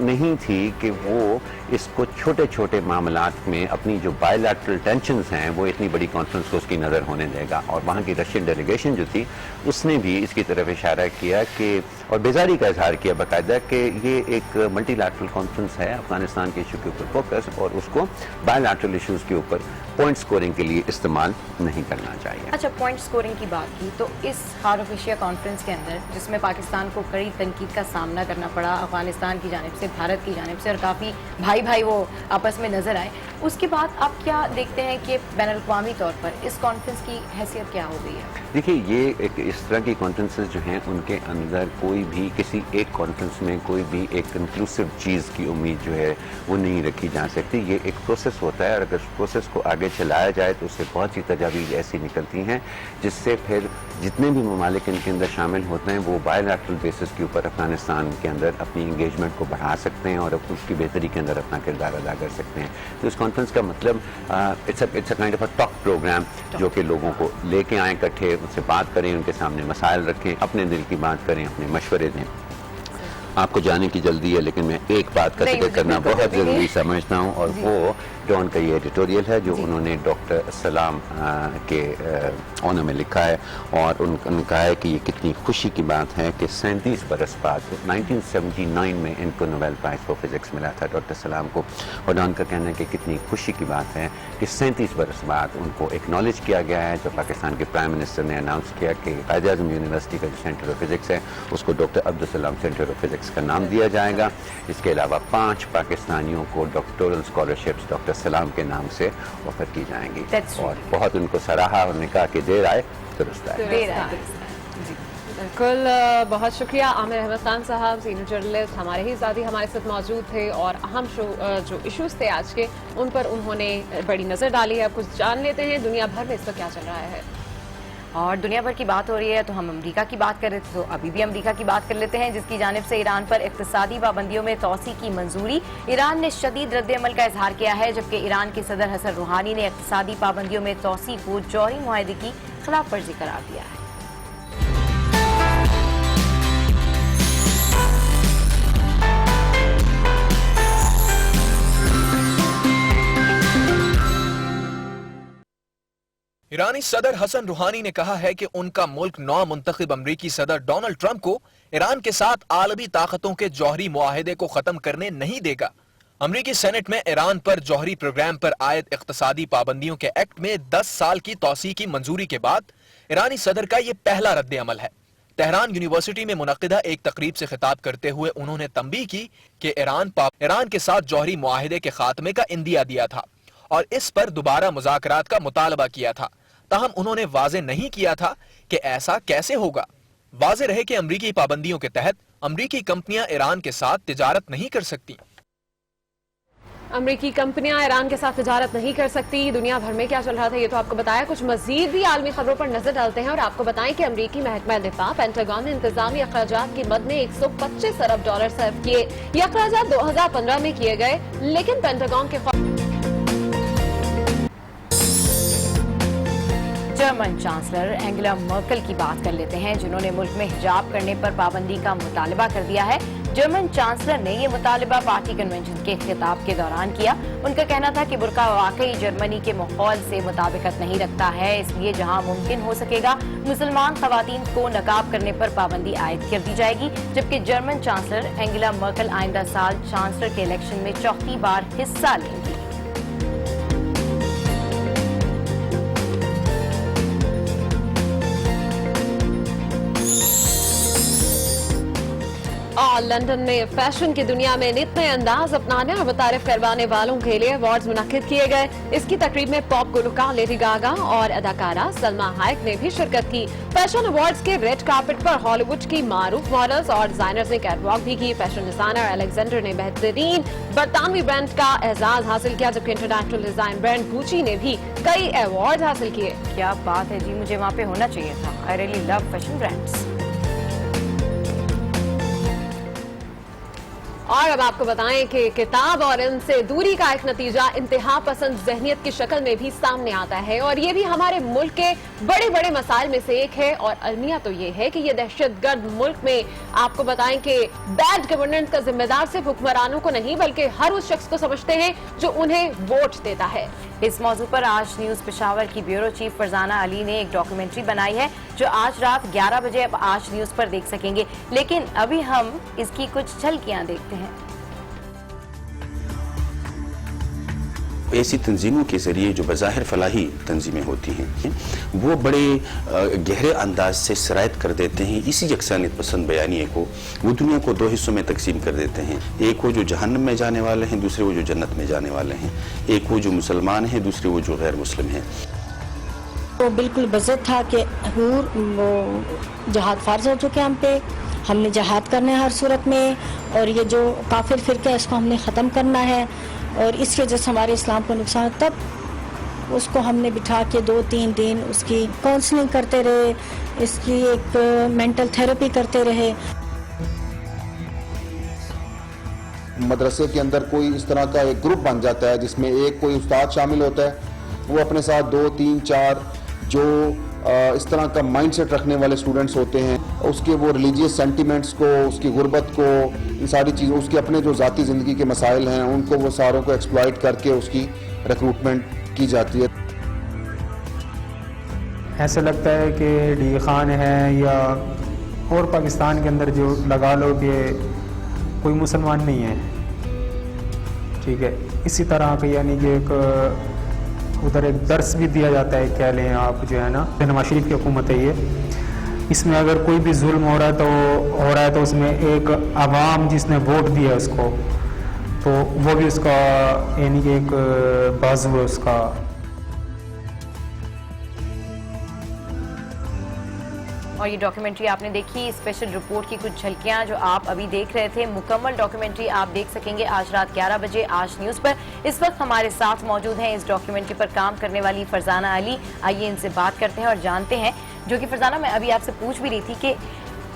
नहीं थी कि वो इसको छोटे छोटे मामलात में अपनी जो बायलैटरल टेंशन्स हैं वो इतनी बड़ी कॉन्फ्रेंस को उसकी नज़र होने देगा। और वहाँ की रशियन डेलीगेशन जो थी उसने भी इसकी तरफ इशारा किया कि, और बेजारी का इजहार किया बाकायदा, कि ये एक मल्टीलैटरल कॉन्फ्रेंस है, अफगानिस्तान के इशू के ऊपर फोकस, और उसको बायलैटरल इशूज़ के ऊपर पॉइंट स्कोरिंग के लिए इस्तेमाल नहीं करना चाहिए। अच्छा, पॉइंट स्कोरिंग की बात की तो इस हार्ट ऑफ एशिया कॉन्फ्रेंस के अंदर, जिसमें पाकिस्तान को कड़ी तनकीद का सामना करना पड़ा अफगानिस्तान की जानिब से, भारत की जानिब से, और काफ़ी भाई भाई वो आपस में नजर आए, उसके बाद आप क्या देखते हैं कि बैनुल-अक़वामी तौर पर इस कॉन्फ्रेंस की हैसियत क्या हो गई है? देखिए, ये एक इस तरह की कॉन्फ्रेंसेस जो हैं उनके अंदर कोई भी किसी एक कॉन्फ्रेंस में कोई भी एक कंक्लूसिव चीज़ की उम्मीद जो है वो नहीं रखी जा सकती। ये एक प्रोसेस होता है, और अगर उस प्रोसेस को आगे चलाया जाए तो उससे बहुत सी तजावीज़ ऐसी निकलती हैं जिससे फिर जितने भी ममालिक इनके अंदर शामिल होते हैं वो बायलैटरल बेसिस के ऊपर अफगानिस्तान के अंदर अपनी इंगेजमेंट को बढ़ा सकते हैं और उसकी बेहतरी के अंदर अपना किरदार अदा कर सकते हैं। तो इस कॉन्फ्रेंस का मतलब it's a kind of a talk programme, जो कि लोगों को लेके आएँ इकट्ठे, उनसे बात करें, उनके सामने मसाइल रखें, अपने दिल की बात करें, अपने मशवरे दें। आपको जाने की जल्दी है, लेकिन मैं एक बात का जिक्र करना बहुत ज़रूरी समझता हूँ, और वो डॉन का ये एडिटोरियल है जो उन्होंने डॉक्टर सलाम के ऑनर में लिखा है, और उन्होंने कहा है कि ये कितनी खुशी की बात है कि 37 बरस बाद 1979 में इनको नोबेल प्राइज़ फॉर फिज़िक्स मिला था डॉक्टर सलाम को, और डॉन का कहना है कि कितनी खुशी की बात है कि 37 बरस बाद उनको एक्नॉलेज किया गया है। जो पाकिस्तान के प्राइम मिनिस्टर ने अनाउंस किया कि कायद-ए-आज़म यूनिवर्सिटी का जो सेंटर ऑफ फिज़िक्स है उसको doctor Abdul Salam centre of physics का नाम दिया जाएगा। इसके अलावा 5 पाकिस्तानियों को डॉक्टोरल स्कॉलरशिप्स डॉक्टर सलाम के नाम से ऑफर की जाएंगी, और बहुत उनको सराहा, उन्होंने कहा कि देर आए दुरुस्त आए। बिल्कुल, बहुत शुक्रिया आमिर अहमद खान साहब, सीनियर जर्नलिस्ट, हमारे ही साथी हमारे साथ मौजूद थे, और अहम जो इश्यूज थे आज के उन पर उन्होंने बड़ी नज़र डाली है। अब कुछ जान लेते हैं दुनिया भर में इस वक्त क्या चल रहा है। और दुनिया भर की बात हो रही है तो हम अमेरिका की बात कर रहे थे, तो अभी भी अमेरिका की बात कर लेते हैं, जिसकी जानिब से ईरान पर इक्तिसादी पाबंदियों में तोसी की मंजूरी। ईरान ने शदीद रद्द-ए-अमल का इजहार किया है, जबकि ईरान के सदर हसन रूहानी ने इक्तिसादी पाबंदियों में तोसी को जौहरी मुआहदे की खिलाफ वर्जी करार दिया है। ईरानी सदर हसन रूहानी ने कहा है कि उनका मुल्क नौ मुंतखब अमरीकी सदर डोनाल्ड ट्रंप को ईरान के साथ आलमी ताकतों के जौहरी मुआहदे को खत्म करने नहीं देगा। अमरीकी सेनेट में ईरान पर जौहरी प्रोग्राम पर आयद इक्तिसादी पाबंदियों के एक्ट में 10 साल की तौसी की मंजूरी के बाद ईरानी सदर का यह पहला रद्द अमल है। तेहरान यूनिवर्सिटी में मुनक्किदा एक तकरीब से खिताब करते हुए उन्होंने तंबीह की कि ईरान के साथ जौहरी मुआहदे के खात्मे का इंदिया दिया था और इस पर दोबारा मुज़ाकरात का मुतालबा किया था। ताहम उन्होंने वाजे नहीं किया था कि ऐसा कैसे होगा। वाजे रहे कि अमरीकी पाबंदियों के तहत अमरीकी कंपनियां ईरान के साथ तिजारत नहीं कर सकती। अमरीकी कंपनियां ईरान के साथ तिजारत नहीं कर सकती। दुनिया भर में क्या चल रहा था ये तो आपको बताया। कुछ मजीद भी आलमी खबरों पर नजर डालते हैं और आपको बताएं कि अमरीकी महकमा दिफा पेंटागन ने इंतजामी अखराजात की मद में 125 अरब डॉलर सर्व किए। ये अखराजात 2015 में किए गए, लेकिन पेंटागन के जर्मन चांसलर एंगेला मर्केल की बात कर लेते हैं, जिन्होंने मुल्क में हिजाब करने पर पाबंदी का मुतालबा कर दिया है। जर्मन चांसलर ने यह मुतालबा पार्टी कन्वेंशन के खिताब के दौरान किया। उनका कहना था कि बुर्का वाकई जर्मनी के माहौल से मुताबिकत नहीं रखता है, इसलिए जहां मुमकिन हो सकेगा मुसलमान खवातीन को नकाब करने पर पाबंदी आयद कर दी जाएगी। जबकि जर्मन चांसलर एंगेला मर्केल आइंदा साल चांसलर के इलेक्शन में चौथी बार हिस्सा लेंगी। और लंदन में फैशन की दुनिया में नित नए अंदाज अपनाने और मुतारिफ करवाने वालों के लिए अवार्ड्स मुनक्किद किए गए। इसकी तकरीब में पॉप गुलकार लेडी गागा और अदाकारा सलमा हायक ने भी शिरकत की। फैशन अवार्ड्स के रेड कार्पेट पर हॉलीवुड की मारूफ मॉडल्स और डिजाइनर्स ने कैटवॉक भी की। फैशन डिजाइनर अलेक्जेंडर ने बेहतरीन बरतानवी ब्रांड का एजाज हासिल किया, जबकि इंटरनेशनल डिजाइन ब्रांड गुची ने भी कई अवार्ड हासिल किए। क्या बात है जी, मुझे वहाँ पे होना चाहिए था। I really love fashion brands. और अब आपको बताएं कि किताब और इनसे दूरी का एक नतीजा इंतहा पसंद जहनियत की शक्ल में भी सामने आता है, और ये भी हमारे मुल्क के बड़े बड़े मसाइल में से एक है। और अलमिया तो ये है कि ये दहशतगर्द मुल्क में आपको बताएं कि बैड गवर्नेंस का जिम्मेदार सिर्फ हुक्मरानों को नहीं बल्कि हर उस शख्स को समझते हैं जो उन्हें वोट देता है। इस मौजू पर आज न्यूज पेशावर की ब्यूरो चीफ फरजाना अली ने एक डॉक्यूमेंट्री बनाई है जो आज रात 11 बजे अब आज न्यूज पर देख सकेंगे, लेकिन अभी हम इसकी कुछ झलकियां देखते हैं। ऐसी तंजीमों के जरिए जो बज़ाहिर फलाही तंजीमें होती हैं वो बड़े गहरे अंदाज से शराइत कर देते हैं इसी यकसानियत पसंद बयानिए को। वो दुनिया को दो हिस्सों में तकसीम कर देते हैं, एक वो जो जहन्नम में जाने वाले हैं, दूसरे वो जो जन्नत में जाने वाले हैं। एक वो जो मुसलमान हैं, दूसरे वो जो गैर मुस्लिम हैं। तो बिल्कुल बज़द था कि हूर वो जहाद फ़र्ज हो चुके हम पे, हमने जहाद करना है हर सूरत में, और ये जो काफिर फ़िरका है इसको हमने ख़त्म करना है, और इस वजह से हमारे इस्लाम को नुकसान। तब उसको हमने बिठा के 2-3 दिन उसकी काउंसलिंग करते रहे, इसकी एक मेंटल थेरेपी करते रहे। मदरसे के अंदर कोई इस तरह का एक ग्रुप बन जाता है जिसमें एक कोई उस्ताद शामिल होता है, वो अपने साथ 2-3-4 जो इस तरह का माइंडसेट रखने वाले स्टूडेंट्स होते हैं, उसके वो रिलीजियस सेंटिमेंट्स को, उसकी गुर्बत को, इन सारी चीज़ों, उसके अपने जो ज़ाती ज़िंदगी के मसाइल हैं उनको वो सारों को एक्सप्लॉइट करके उसकी रिक्रूटमेंट की जाती है। ऐसा लगता है कि डी खान है या और पाकिस्तान के अंदर जो लगा लो कि कोई मुसलमान नहीं है, ठीक है, इसी तरह का यानी कि एक उधर एक दर्स भी दिया जाता है, कह लें आप, जो है ना, नवाज शरीफ की हुकूमत है ये, इसमें अगर कोई भी जुल्म हो रहा है तो उसमें एक अवाम जिसने वोट दिया उसको, तो वो भी उसका यानी कि एक बाजू है उसका। और ये डॉक्यूमेंट्री आपने देखी, स्पेशल रिपोर्ट की कुछ झलकियां जो आप अभी देख रहे थे। मुकम्मल डॉक्यूमेंट्री आप देख सकेंगे आज रात 11 बजे आज न्यूज़ पर। इस वक्त हमारे साथ मौजूद हैं इस डॉक्यूमेंट्री पर काम करने वाली फरजाना अली। आइए इनसे बात करते हैं और जानते हैं, जो कि फरजाना मैं अभी आपसे पूछ भी रही थी कि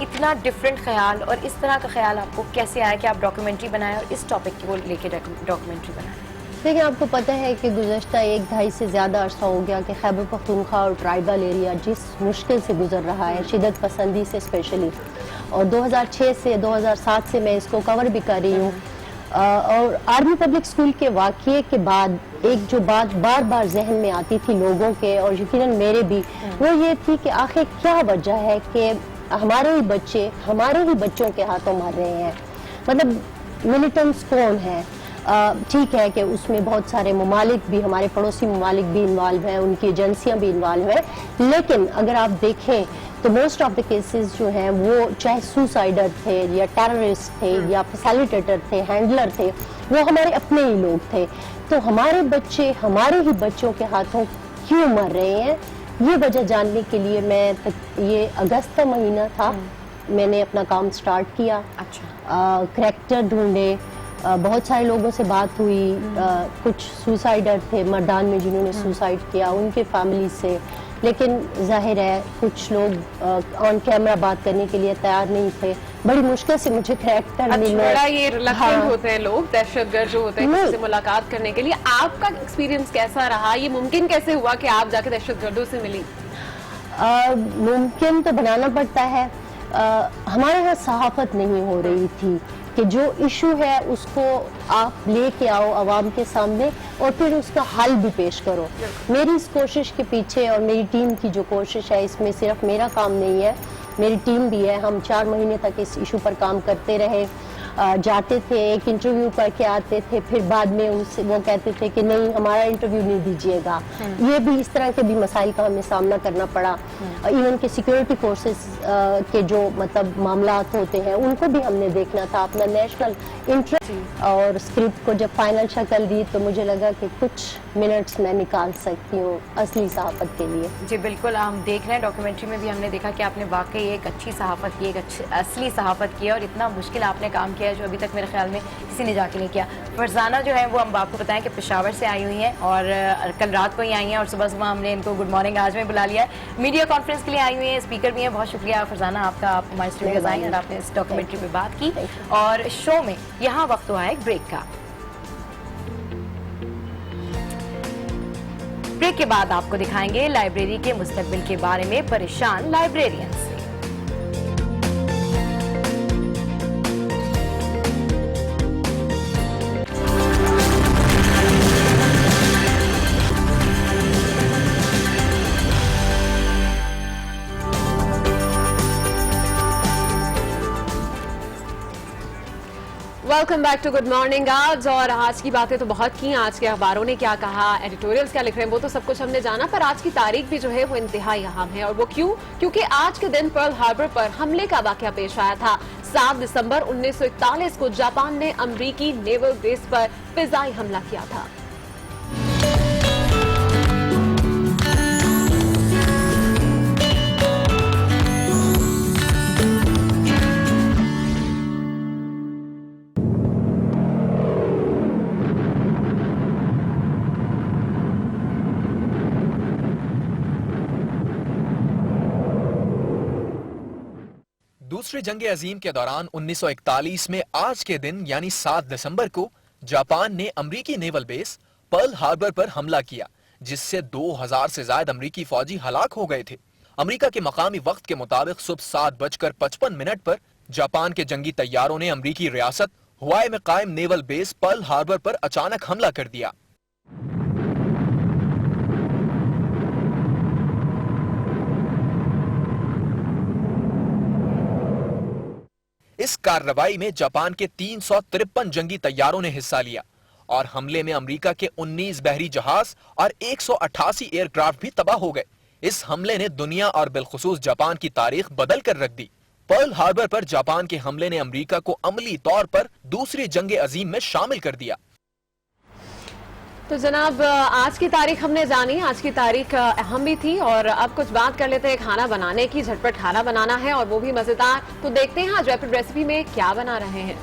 इतना डिफरेंट ख्याल और इस तरह का ख्याल आपको कैसे आया कि आप डॉक्यूमेंट्री बनाएं और इस टॉपिक को लेके डॉक्यूमेंट्री बनाएं? देखिए, आपको पता है कि गुज़श्ता 1-2.5 से ज़्यादा अरसा हो गया कि खैबर पख्तूनख्वा और ट्राइबल एरिया जिस मुश्किल से गुजर रहा है, शिदत पसंदी से स्पेशली, और 2006 से 2007 से मैं इसको कवर भी कर रही हूँ। और आर्मी पब्लिक स्कूल के वाक़ये के बाद एक जो बात बार बार जहन में आती थी लोगों के, और यकीनन मेरे भी, वो ये थी कि आखिर क्या वजह है कि हमारे ही बच्चे हमारे ही बच्चों के हाथों मर रहे हैं। मतलब मिलिटेंट्स कौन है? ठीक है कि उसमें बहुत सारे ममालिक भी, हमारे पड़ोसी ममालिक भी इन्वॉल्व हैं, उनकी एजेंसियां भी इन्वॉल्व हैं, लेकिन अगर आप देखें तो मोस्ट ऑफ द केसेस जो हैं वो चाहे सुसाइडर थे या टेररिस्ट थे या फैसिलिटेटर थे, हैंडलर थे, वो हमारे अपने ही लोग थे। तो हमारे बच्चे हमारे ही बच्चों के हाथों क्यों मर रहे हैं, ये वजह जानने के लिए मैं ये अगस्त का महीना था, मैंने अपना काम स्टार्ट किया। करैक्टर ढूंढे, बहुत सारे लोगों से बात हुई, कुछ सुसाइडर थे मर्दान में जिन्होंने सुसाइड किया, उनके फैमिली से, लेकिन जाहिर है कुछ लोग ऑन कैमरा बात करने के लिए तैयार नहीं थे। बड़ी मुश्किल से मुझे करैक्टर मिले। बड़ा ये रिलक्टेंट होते हैं लोग, दहशतगर्द जो होते हैं किसी से मुलाकात करने के लिए। आपका एक्सपीरियंस कैसा रहा? ये मुमकिन कैसे हुआ कि आप जाके दहशतगर्दों से मिली? मुमकिन तो बनाना पड़ता है। हमारे यहाँ सहाफत नहीं हो रही थी कि जो इशू है उसको आप लेके आओ आवाम के सामने और फिर उसका हल भी पेश करो। मेरी इस कोशिश के पीछे और मेरी टीम की जो कोशिश है, इसमें सिर्फ मेरा काम नहीं है, मेरी टीम भी है। हम 4 महीने तक इस इशू पर काम करते रहे, जाते थे, एक इंटरव्यू करके आते थे, फिर बाद में उनसे वो कहते थे कि नहीं हमारा इंटरव्यू नहीं दीजिएगा। ये भी इस तरह के भी मसाइल का हमें सामना करना पड़ा। इवन के सिक्योरिटी फोर्सेस के जो मतलब मामलात होते हैं उनको भी हमने देखना था, अपना नेशनल इंटरेस्ट। और स्क्रिप्ट को जब फाइनल शक्ल दी तो मुझे लगा कि कुछ मिनट्स मैं निकाल सकती हूँ असली सहाफत के लिए। जी बिल्कुल, हम देख रहे हैं डॉक्यूमेंट्री में भी हमने देखा कि आपने वाकई एक अच्छी सहाफत की, एक अच्छी असली सहाफत की और इतना मुश्किल आपने काम किया वाकया है जो अभी तक मेरे ख्याल में किसी ने जाके नहीं किया। फरजाना जो है वो हम आपको बताएं कि पेशावर से आई हुई हैं और कल रात को ही आई हैं और सुबह सुबह हमने इनको गुड मॉर्निंग आज में बुला लिया है। मीडिया कॉन्फ्रेंस के लिए आई हुई हैं, स्पीकर भी हैं। बहुत शुक्रिया फरजाना आपका, आप हमारे स्टूडियोज आई और आपने इस डॉक्यूमेंट्री पे बात की। और शो में यहाँ वक्त हुआ है एक ब्रेक का। ब्रेक के बाद आपको दिखाएंगे लाइब्रेरी के मुस्तकबिल के बारे में परेशान librarians. Welcome back to Good morning आज। और आज की बातें तो बहुत की, आज के अखबारों ने क्या कहा, एडिटोरियल्स क्या लिख रहे हैं, वो तो सब कुछ हमने जाना। पर आज की तारीख भी जो है वो इंतहाई अहम है। और वो क्यों? क्योंकि आज के दिन पर्ल हार्बर पर हमले का वाकया पेश आया था। 7 दिसंबर 1941 को जापान ने अमरीकी नेवल बेस पर फिजाई हमला किया था। दूसरी जंग अजीम के दौरान 1941 में आज के दिन यानी 7 दिसंबर को जापान ने अमरीकी नेवल बेस पर्ल हार्बर पर हमला किया, जिससे 2000 से ज्यादा अमरीकी फौजी हलाक हो गए थे। अमरीका के मकामी वक्त के मुताबिक सुबह 7:55 पर जापान के जंगी तैयारों ने अमरीकी रियासत हवाई में कायम नेवल बेस पर्ल हार्बर पर अचानक हमला कर दिया। इस कार्रवाई में जापान के 353 जंगी तैयारों ने हिस्सा लिया और हमले में अमेरिका के 19 बहरी जहाज और 188 एयरक्राफ्ट भी तबाह हो गए। इस हमले ने दुनिया और बिलखुसूस जापान की तारीख बदल कर रख दी। पर्ल हार्बर पर जापान के हमले ने अमेरिका को अमली तौर पर दूसरी जंग अजीम में शामिल कर दिया। तो जनाब, आज की तारीख हमने जानी, आज की तारीख अहम भी थी। और अब कुछ बात कर लेते हैं खाना बनाने की। झटपट खाना बनाना है और वो भी मजेदार। तो देखते हैं आज रैपिड रेसिपी में क्या बना रहे हैं।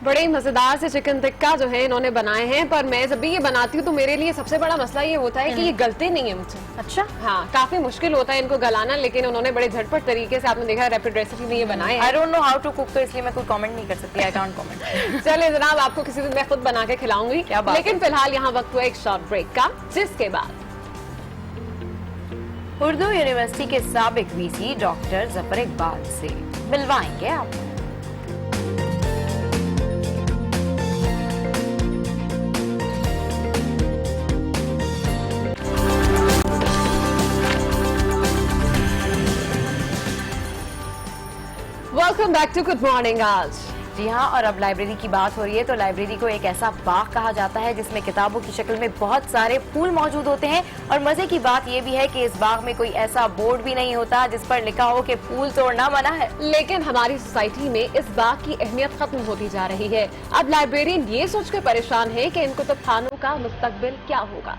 बड़े ही मजेदार से चिकन टिक्का जो है इन्होंने बनाए हैं। पर मैं जब भी ये बनाती हूँ तो मेरे लिए सबसे बड़ा मसला ये होता है कि ये गलते नहीं है मुझसे। अच्छा, हाँ, काफी मुश्किल होता है इनको गलाना, लेकिन उन्होंने बड़े झटपट तरीके से, आपने देखा रैपिड रेसिपी में ये बनाए हैं। I don't know how to cook, तो इसलिए मैं कोई कमेंट नहीं कर सकती। I can't comment. चलिए जनाब, आपको किसी दिन मैं खुद बना के खिलाऊंगी, लेकिन फिलहाल यहाँ वक्त हुआ एक शॉर्ट ब्रेक का, जिसके बाद उर्दू यूनिवर्सिटी के साबिक वीसी डॉक्टर जफर इकबाल से मिलवाएंगे आप। Welcome back to Good morning आज। जी हाँ, और अब लाइब्रेरी की बात हो रही है तो लाइब्रेरी को एक ऐसा बाग कहा जाता है जिसमें किताबों की शक्ल में बहुत सारे फूल मौजूद होते हैं। और मजे की बात यह भी है कि इस बाग में कोई ऐसा बोर्ड भी नहीं होता जिस पर लिखा हो कि फूल तोड़ना मना है। लेकिन हमारी सोसाइटी में इस बाग की अहमियत खत्म होती जा रही है। अब लाइब्रेरियन ये सोचकर परेशान है कि इन कुतुबखानों का मुस्तकबिल क्या होगा।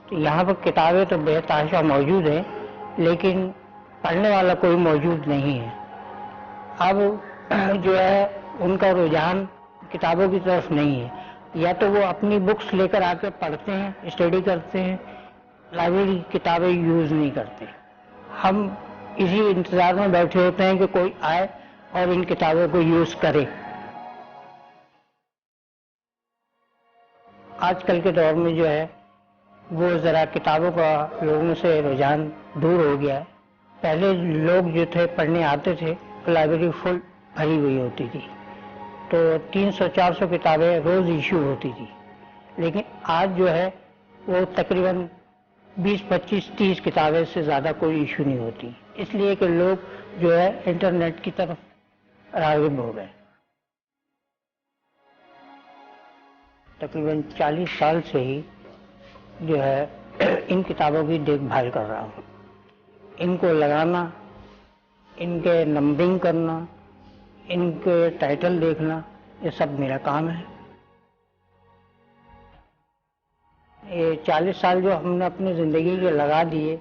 यहाँ पर किताबें तो बेतहाशा मौजूद हैं, लेकिन पढ़ने वाला कोई मौजूद नहीं है। अब जो है उनका रुझान किताबों की तरफ नहीं है, या तो वो अपनी बुक्स लेकर आकर पढ़ते हैं, स्टडी करते हैं, लाइब्रेरी की किताबें यूज़ नहीं करते। हम इसी इंतज़ार में बैठे होते हैं कि कोई आए और इन किताबों को यूज़ करे। आजकल के दौर में जो है वो ज़रा किताबों का लोगों से रुझान दूर हो गया है। पहले लोग जो थे पढ़ने आते थे तो लाइब्रेरी फुल भरी हुई होती थी, तो 300-400 किताबें रोज़ इशू होती थी। लेकिन आज जो है वो तकरीबन 20-25-30 किताबें से ज़्यादा कोई इशू नहीं होती, इसलिए कि लोग जो है इंटरनेट की तरफ राग़िब हो गए। तकरीबन 40 साल से ही जो है इन किताबों की देखभाल कर रहा हूँ। इनको लगाना, इनके नंबरिंग करना, इनके टाइटल देखना, ये सब मेरा काम है। ये 40 साल जो हमने अपनी ज़िंदगी के लगा दिए,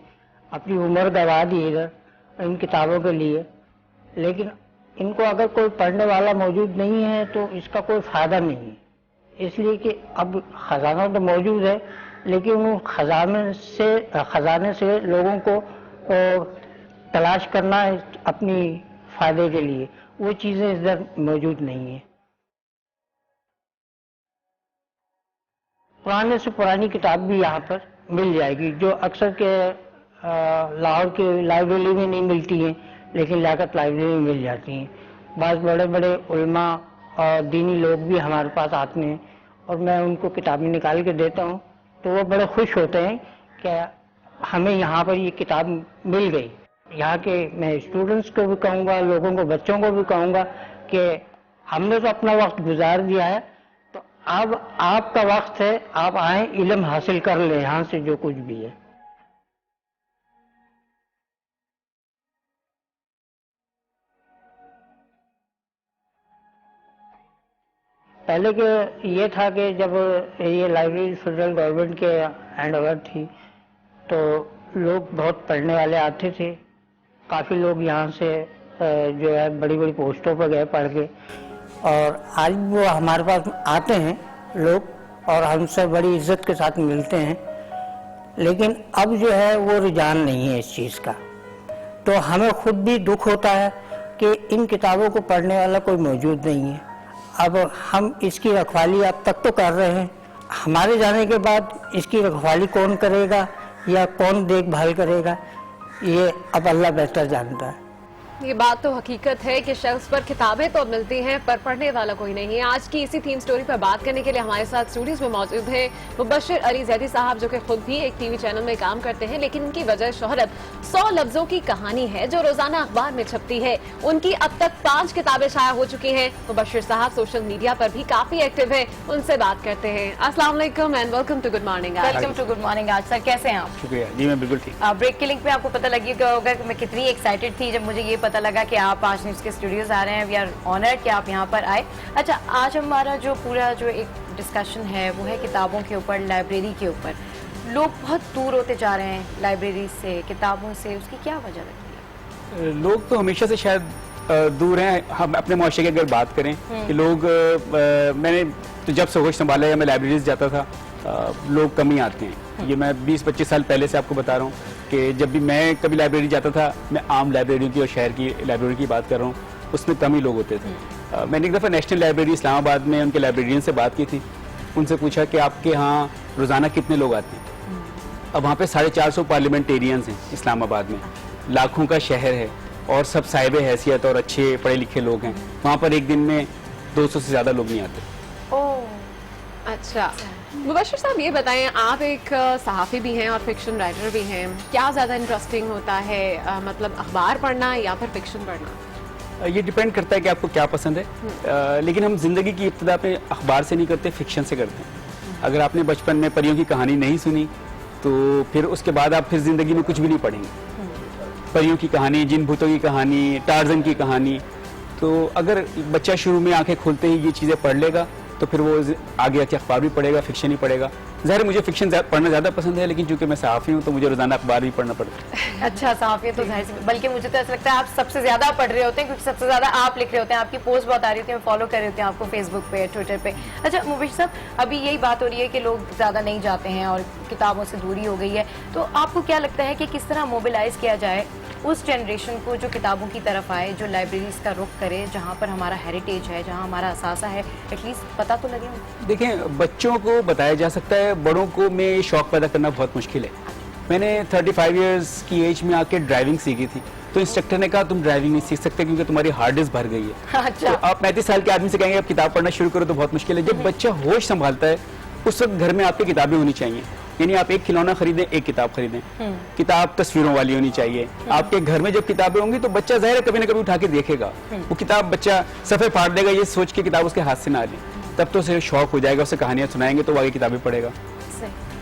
अपनी उम्र गवा दी इधर इन किताबों के लिए, लेकिन इनको अगर कोई पढ़ने वाला मौजूद नहीं है तो इसका कोई फ़ायदा नहीं है। इसलिए कि अब ख़जाना तो मौजूद है, लेकिन वो खजाने से लोगों को तलाश करना है अपनी फायदे के लिए, वो चीज़ें इधर मौजूद नहीं है। पुराने से पुरानी किताब भी यहाँ पर मिल जाएगी, जो अक्सर के लाहौर की लाइब्रेरी में नहीं मिलती हैं, लेकिन लियाकत लाइब्रेरी में मिल जाती हैं। बहुत बड़े बड़े उलमा और दीनी लोग भी हमारे पास आते हैं और मैं उनको किताबें निकाल के देता हूँ, तो वो बड़े खुश होते हैं कि हमें यहाँ पर ये किताब मिल गई। यहाँ के मैं स्टूडेंट्स को भी कहूँगा, लोगों को, बच्चों को भी कहूँगा कि हमने तो अपना वक्त गुजार दिया है, तो अब आपका वक्त है, आप आए, इल्म हासिल कर लें यहाँ से जो कुछ भी है। पहले के ये था कि जब ये लाइब्रेरी फेडरल गवर्नमेंट के हैंड ओवर थी तो लोग बहुत पढ़ने वाले आते थे। काफ़ी लोग यहाँ से जो है बड़ी बड़ी पोस्टों पर गए पढ़ के, और आज वो हमारे पास आते हैं लोग और हमसे बड़ी इज्जत के साथ मिलते हैं। लेकिन अब जो है वो रुझान नहीं है इस चीज़ का, तो हमें खुद भी दुख होता है कि इन किताबों को पढ़ने वाला कोई मौजूद नहीं है। अब हम इसकी रखवाली अब तक तो कर रहे हैं, हमारे जाने के बाद इसकी रखवाली कौन करेगा या कौन देखभाल करेगा, ये अब अल्लाह बेहतर जानता है। ये बात तो हकीकत है कि शख्स पर किताबें तो मिलती हैं पर पढ़ने वाला कोई नहीं है। आज की इसी थीम स्टोरी पर बात करने के लिए हमारे साथ स्टूडियोज में मौजूद हैं मुबश्शिर अली जैदी साहब, जो कि खुद भी एक टीवी चैनल में काम करते हैं, लेकिन उनकी वजह शोहरत 100 लफ्जों की कहानी है जो रोजाना अखबार में छपती है। उनकी अब तक 5 किताबें शाया हो चुकी हैं। मुबश्शिर साहब सोशल मीडिया पर भी काफी एक्टिव है, उनसे बात करते हैं। अस्सलाम वालेकुम and welcome to Good Morning. Welcome to Good morning आज। सर कैसे हैं आप? शुक्रिया जी, मैं बिल्कुल ठीक। ब्रेक के लिंक पे आपको पता लगी होगा कि मैं कितनी एक्साइटेड थी जब मुझे ये पता लगा कि आप आज न्यूज़ के स्टूडियोज आ रहे हैं। वी आर ऑनर्ड कि आप यहाँ पर आए। अच्छा, आज हमारा जो पूरा जो एक डिस्कशन है वो है किताबों के ऊपर, लाइब्रेरी के ऊपर। लोग बहुत दूर होते जा रहे हैं लाइब्रेरी से, किताबों से, उसकी क्या वजह लगती है? लोग तो हमेशा से शायद दूर हैं। हम अपने मुआशरे की अगर बात करें कि लोग मैंने तो जब से होश संभाला या मैं लाइब्रेरीज जाता था, लोग कम ही आते हैं। ये मैं 20-25 साल पहले से आपको बता रहा हूँ कि जब भी मैं कभी लाइब्रेरी जाता था, मैं आम लाइब्रेरियों की और शहर की लाइब्रेरी की बात कर रहा हूँ, उसमें कम ही लोग होते थे। मैंने एक दफ़ा नेशनल लाइब्रेरी इस्लामाबाद में उनके लाइब्रेरियन से बात की थी, उनसे पूछा कि आपके यहाँ रोज़ाना कितने लोग आते हैं। अब वहाँ पे 450 पार्लियामेंटेरियंस हैं इस्लामाबाद में, लाखों का शहर है और सब साहिब हैसियत और अच्छे पढ़े लिखे लोग हैं। वहाँ पर एक दिन में 200 से ज़्यादा लोग नहीं आते। ओह अच्छा, मुबश्शिर साहब ये बताएं, आप एक सहाफ़ी भी हैं और फिक्शन राइटर भी हैं, क्या ज़्यादा इंटरेस्टिंग होता है, मतलब अखबार पढ़ना या फिर फिक्शन पढ़ना? ये डिपेंड करता है कि आपको क्या पसंद है, लेकिन हम जिंदगी की इब्तिदा अपने अखबार से नहीं करते, फिक्शन से करते हैं। अगर आपने बचपन में परियों की कहानी नहीं सुनी तो फिर उसके बाद आप फिर जिंदगी में कुछ भी नहीं पढ़ेंगे। परियों की कहानी, जिन भूतों की कहानी, टार्जन की कहानी, तो अगर बच्चा शुरू में आंखें खोलते ही ये चीज़ें पढ़ लेगा तो फिर वो आगे आके अखबार भी पढ़ेगा, फिक्शन ही पढ़ेगा। ज़ाहिर मुझे फिक्शन पढ़ना ज़्यादा पसंद है, लेकिन चूंकि मैं सहाफ़ी हूँ तो मुझे रोज़ाना अखबार भी पढ़ना पड़ता है। अच्छा, सहाफ़ी तो जाहिर सी, बल्कि मुझे तो ऐसा लगता है आप सबसे ज़्यादा पढ़ रहे होते हैं, क्योंकि सबसे ज़्यादा आप लिख रहे होते हैं, आपकी पोस्ट बहुत आ रही होती है, फॉलो कर रहे होते हैं आपको फेसबुक पे, ट्विटर पे। अच्छा मुबश्शिर साहब, अभी यही बात हो रही है कि लोग ज़्यादा नहीं जाते हैं और किताबों से दूरी हो गई है, तो आपको क्या लगता है कि किस तरह मोबिलाइज किया जाए उस जनरेशन को जो किताबों की तरफ आए, जो लाइब्रेरीज का रुख करे, जहाँ पर हमारा हेरिटेज है, जहाँ हमारा असासा है, एटलीस्ट पता तो लगे? देखें, बच्चों को बताया जा सकता है, बड़ों को में शौक पैदा करना बहुत मुश्किल है। मैंने 35 इयर्स की एज में आके ड्राइविंग सीखी थी, तो इंस्ट्रक्टर ने कहा तुम ड्राइविंग नहीं सीख सकते क्योंकि तुम्हारी हार्ड डिस्क भर गई है। अच्छा। तो आप 35 साल के आदमी से कहेंगे अब किताब पढ़ना शुरू करो तो बहुत मुश्किल है। जब बच्चा होश संभालता है उस वक्त घर में आपकी किताबें होनी चाहिए, यानी आप एक खिलौना खरीदें, एक किताब खरीदें, किताब तस्वीरों वाली होनी चाहिए। आपके घर में जब किताबें होंगी तो बच्चा ज़ाहिर है कभी ना कभी उठा के देखेगा, वो किताब बच्चा सफ़े फाड़ देगा ये सोच के किताब उसके हाथ से ना ले, तब तो उसे शौक हो जाएगा, उसे कहानियां सुनाएंगे तो वो आगे किताबें पढ़ेगा।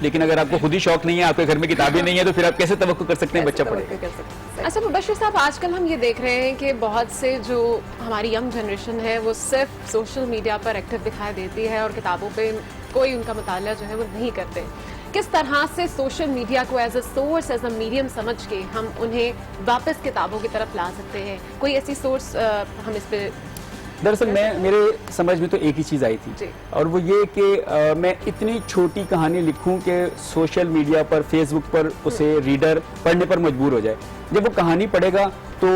लेकिन अगर आपको खुद ही शौक नहीं है, आपके घर में किताबें नहीं है, तो फिर आप कैसे तवक्को कर सकते हैं बच्चा पढ़ेगा। अच्छा मुबश्शिर साहब, आजकल हम ये देख रहे हैं कि बहुत से जो हमारी यंग जनरेशन है वो सिर्फ सोशल मीडिया पर एक्टिव दिखाई देती है और किताबों पे कोई उनका मुताला जो है वो नहीं करते। किस तरह से सोशल मीडिया को as a source, as a medium समझ के हम उन्हें वापस किताबों की तरफ ला सकते हैं? कोई ऐसी सोर्स हम इस पे? दरअसल मेरे समझ में तो एक ही चीज़ आई थी, और वो ये कि मैं इतनी छोटी कहानी लिखूं कि सोशल मीडिया पर, फेसबुक पर उसे रीडर पढ़ने पर मजबूर हो जाए। जब वो कहानी पढ़ेगा तो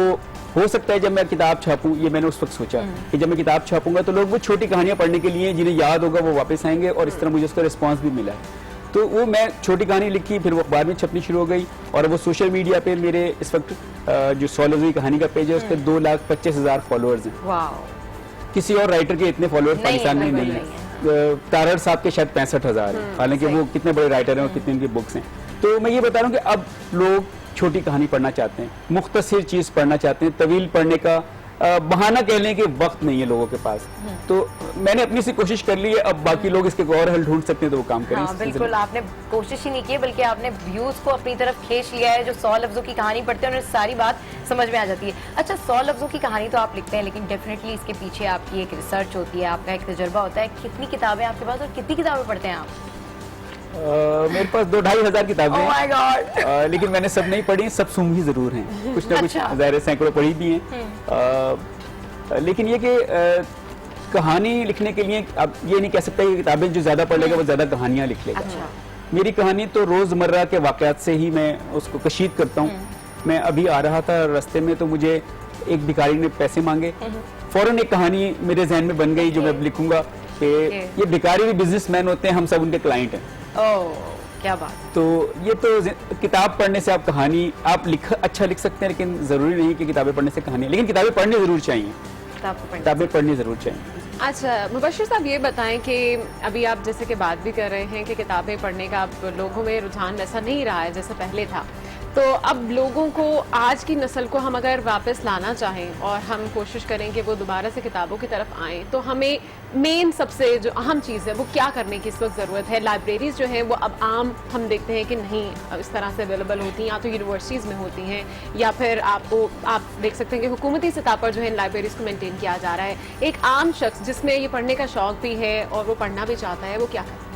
हो सकता है जब मैं किताब छापूं, ये मैंने उस वक्त सोचा कि जब मैं किताब छापूंगा तो लोग वो छोटी कहानियां पढ़ने के लिए जिन्हें याद होगा वो वापस आएंगे, और इस तरह मुझे उसका रिस्पॉन्स भी मिला है। तो वो मैं छोटी कहानी लिखी, फिर वो अखबार में छपनी शुरू हो गई, और वो सोशल मीडिया पे मेरे इस वक्त जो 100 लफ्ज़ कहानी का पेज है उस पर 2,25,000 फॉलोअर्स हैं। किसी और राइटर के इतने फॉलोअर्स पाकिस्तान में नहीं है। तारड़ साहब के शायद 65,000 हैं, हालांकि वो कितने बड़े राइटर हैं और कितनी उनकी बुक्स हैं। तो मैं ये बता रहा हूँ कि अब लोग छोटी कहानी पढ़ना चाहते हैं, मुख्तसर चीज़ पढ़ना चाहते हैं, तवील पढ़ने का बहाना कह लें कि वक्त नहीं है लोगों के पास। तो मैंने अपनी से कोशिश कर ली है, अब बाकी लोग इसके और हल ढूंढ सकते हैं तो वो काम करें। हाँ, बिल्कुल, आपने कोशिश ही नहीं की बल्कि आपने व्यूज को अपनी तरफ खींच लिया है। जो 100 लफ्जों की कहानी पढ़ते हैं उन्हें सारी बात समझ में आ जाती है। अच्छा, 100 लफ्जों की कहानी तो आप लिखते हैं, लेकिन डेफिनेटली इसके पीछे आपकी एक रिसर्च होती है, आपका एक तजुर्बा होता है। कितनी किताबें आपके पास और कितनी किताबें पढ़ते हैं आप? मेरे पास 2-2.5 हज़ार किताबें हैं, लेकिन मैंने सब नहीं पढ़ी, सब सूंघी जरूर हैं, कुछ ना कुछ ज़ाहिर सैकड़ों पढ़ी भी हैं। लेकिन ये कि कहानी लिखने के लिए आप ये नहीं कह सकते कि किताबें जो ज़्यादा पढ़ लेगा वो ज़्यादा कहानियाँ लिख लेगा। मेरी कहानी तो रोज़मर्रा के वाक़यात से ही मैं उसको कशीद करता हूँ। मैं अभी आ रहा था रास्ते में तो मुझे एक भिखारी ने पैसे मांगे, फौरन एक कहानी मेरे जहन में बन गई जो मैं लिखूंगा कि ये भिखारी भी बिजनेसमैन होते हैं, हम सब उनके क्लाइंट हैं। ओह, क्या बात। तो ये तो किताब पढ़ने से आप कहानी आप अच्छा लिख सकते हैं, लेकिन ज़रूरी नहीं कि किताबें पढ़ने से कहानी, लेकिन किताबें पढ़नी ज़रूर चाहिए, किताबें पढ़नी ज़रूर चाहिए। अच्छा मुबश्शिर साहब, ये बताएं कि अभी आप जैसे कि बात भी कर रहे हैं कि किताबें पढ़ने का अब लोगों में रुझान वैसा नहीं रहा है जैसे पहले था, तो अब लोगों को, आज की नस्ल को हम अगर वापस लाना चाहें और हम कोशिश करें कि वो दोबारा से किताबों की तरफ आएँ, तो हमें मेन सबसे जो अहम चीज़ है वो क्या करने की इस वक्त ज़रूरत है? लाइब्रेरीज़ जो हैं वो अब आम हम देखते हैं कि नहीं इस तरह से अवेलेबल होती हैं, या तो यूनिवर्सिटीज़ में होती हैं, या फिर आप देख सकते हैं कि हुकूमती सतह पर जो है लाइब्रेरीज़ को मेनटेन किया जा रहा है। एक आम शख्स जिसमें ये पढ़ने का शौक़ भी है और वो पढ़ना भी चाहता है, वो क्या करे?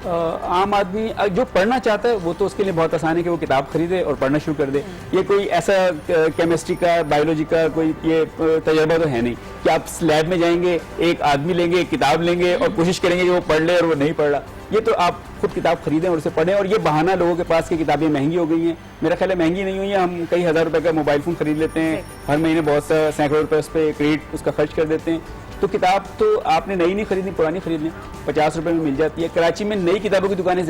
आम आदमी जो पढ़ना चाहता है वो तो उसके लिए बहुत आसान है कि वो किताब खरीदे और पढ़ना शुरू कर दे। ये कोई ऐसा केमिस्ट्री का, बायोलॉजी का कोई ये तजर्बा तो है नहीं कि आप लैब में जाएंगे, एक आदमी लेंगे, एक किताब लेंगे और कोशिश करेंगे कि वो पढ़ ले और वो नहीं पढ़ रहा। ये तो आप खुद किताब खरीदें और उसे पढ़ें। और ये बहाना लोगों के पास की किताबें महंगी हो गई हैं, मेरा ख्याल है महंगी नहीं हुई है, हम कई हज़ार रुपए का मोबाइल फ़ोन खरीद लेते हैं, हर महीने बहुत सा सैकड़ों रुपए उस पर क्रेडिट उसका खर्च कर देते हैं। तो किताब तो आपने नई नहीं खरीदनी, पुरानी खरीदनी, 50 रुपए में मिल जाती है। कराची में नई किताबों की दुकानें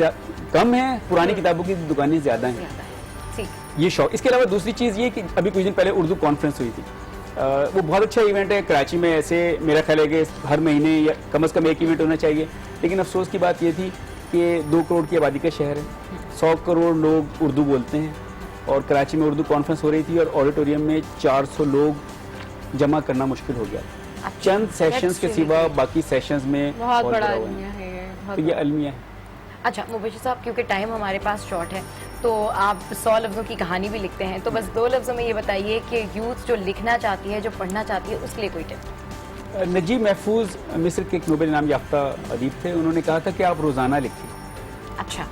कम हैं, पुरानी किताबों की दुकानें ज्यादा हैं। ये शौक। इसके अलावा दूसरी चीज़ ये कि अभी कुछ दिन पहले उर्दू कॉन्फ्रेंस हुई थी, वो बहुत अच्छा इवेंट है कराची में। ऐसे मेरा ख्याल है कि हर महीने या कम से कम एक इवेंट होना चाहिए, लेकिन अफसोस की बात ये थी कि 2 करोड़ की आबादी का शहर है, 100 करोड़ लोग उर्दू बोलते हैं, और कराची में उर्दू कॉन्फ्रेंस हो रही थी और ऑडिटोरियम में 400 लोग जमा करना मुश्किल हो गया। चंद सेशंस के सिवा बाकी सेशंस में बहुत बड़ा अलमिया है ये, तो ये अलमिया है। अच्छा मुबशिर साहब, क्योंकि टाइम हमारे पास शॉर्ट है तो आप 100 लफ्ज़ों की कहानी भी लिखते हैं, तो बस 2 लफ्ज़ों में ये बताइए कि यूथ जो लिखना चाहती है, जो पढ़ना चाहती है, उसके लिए कोई टिप? नजीब महफूज मिस्र के एक नोबेल इनाम याफ्ता अदीब थे, उन्होंने कहा था कि आप रोज़ाना लिखें।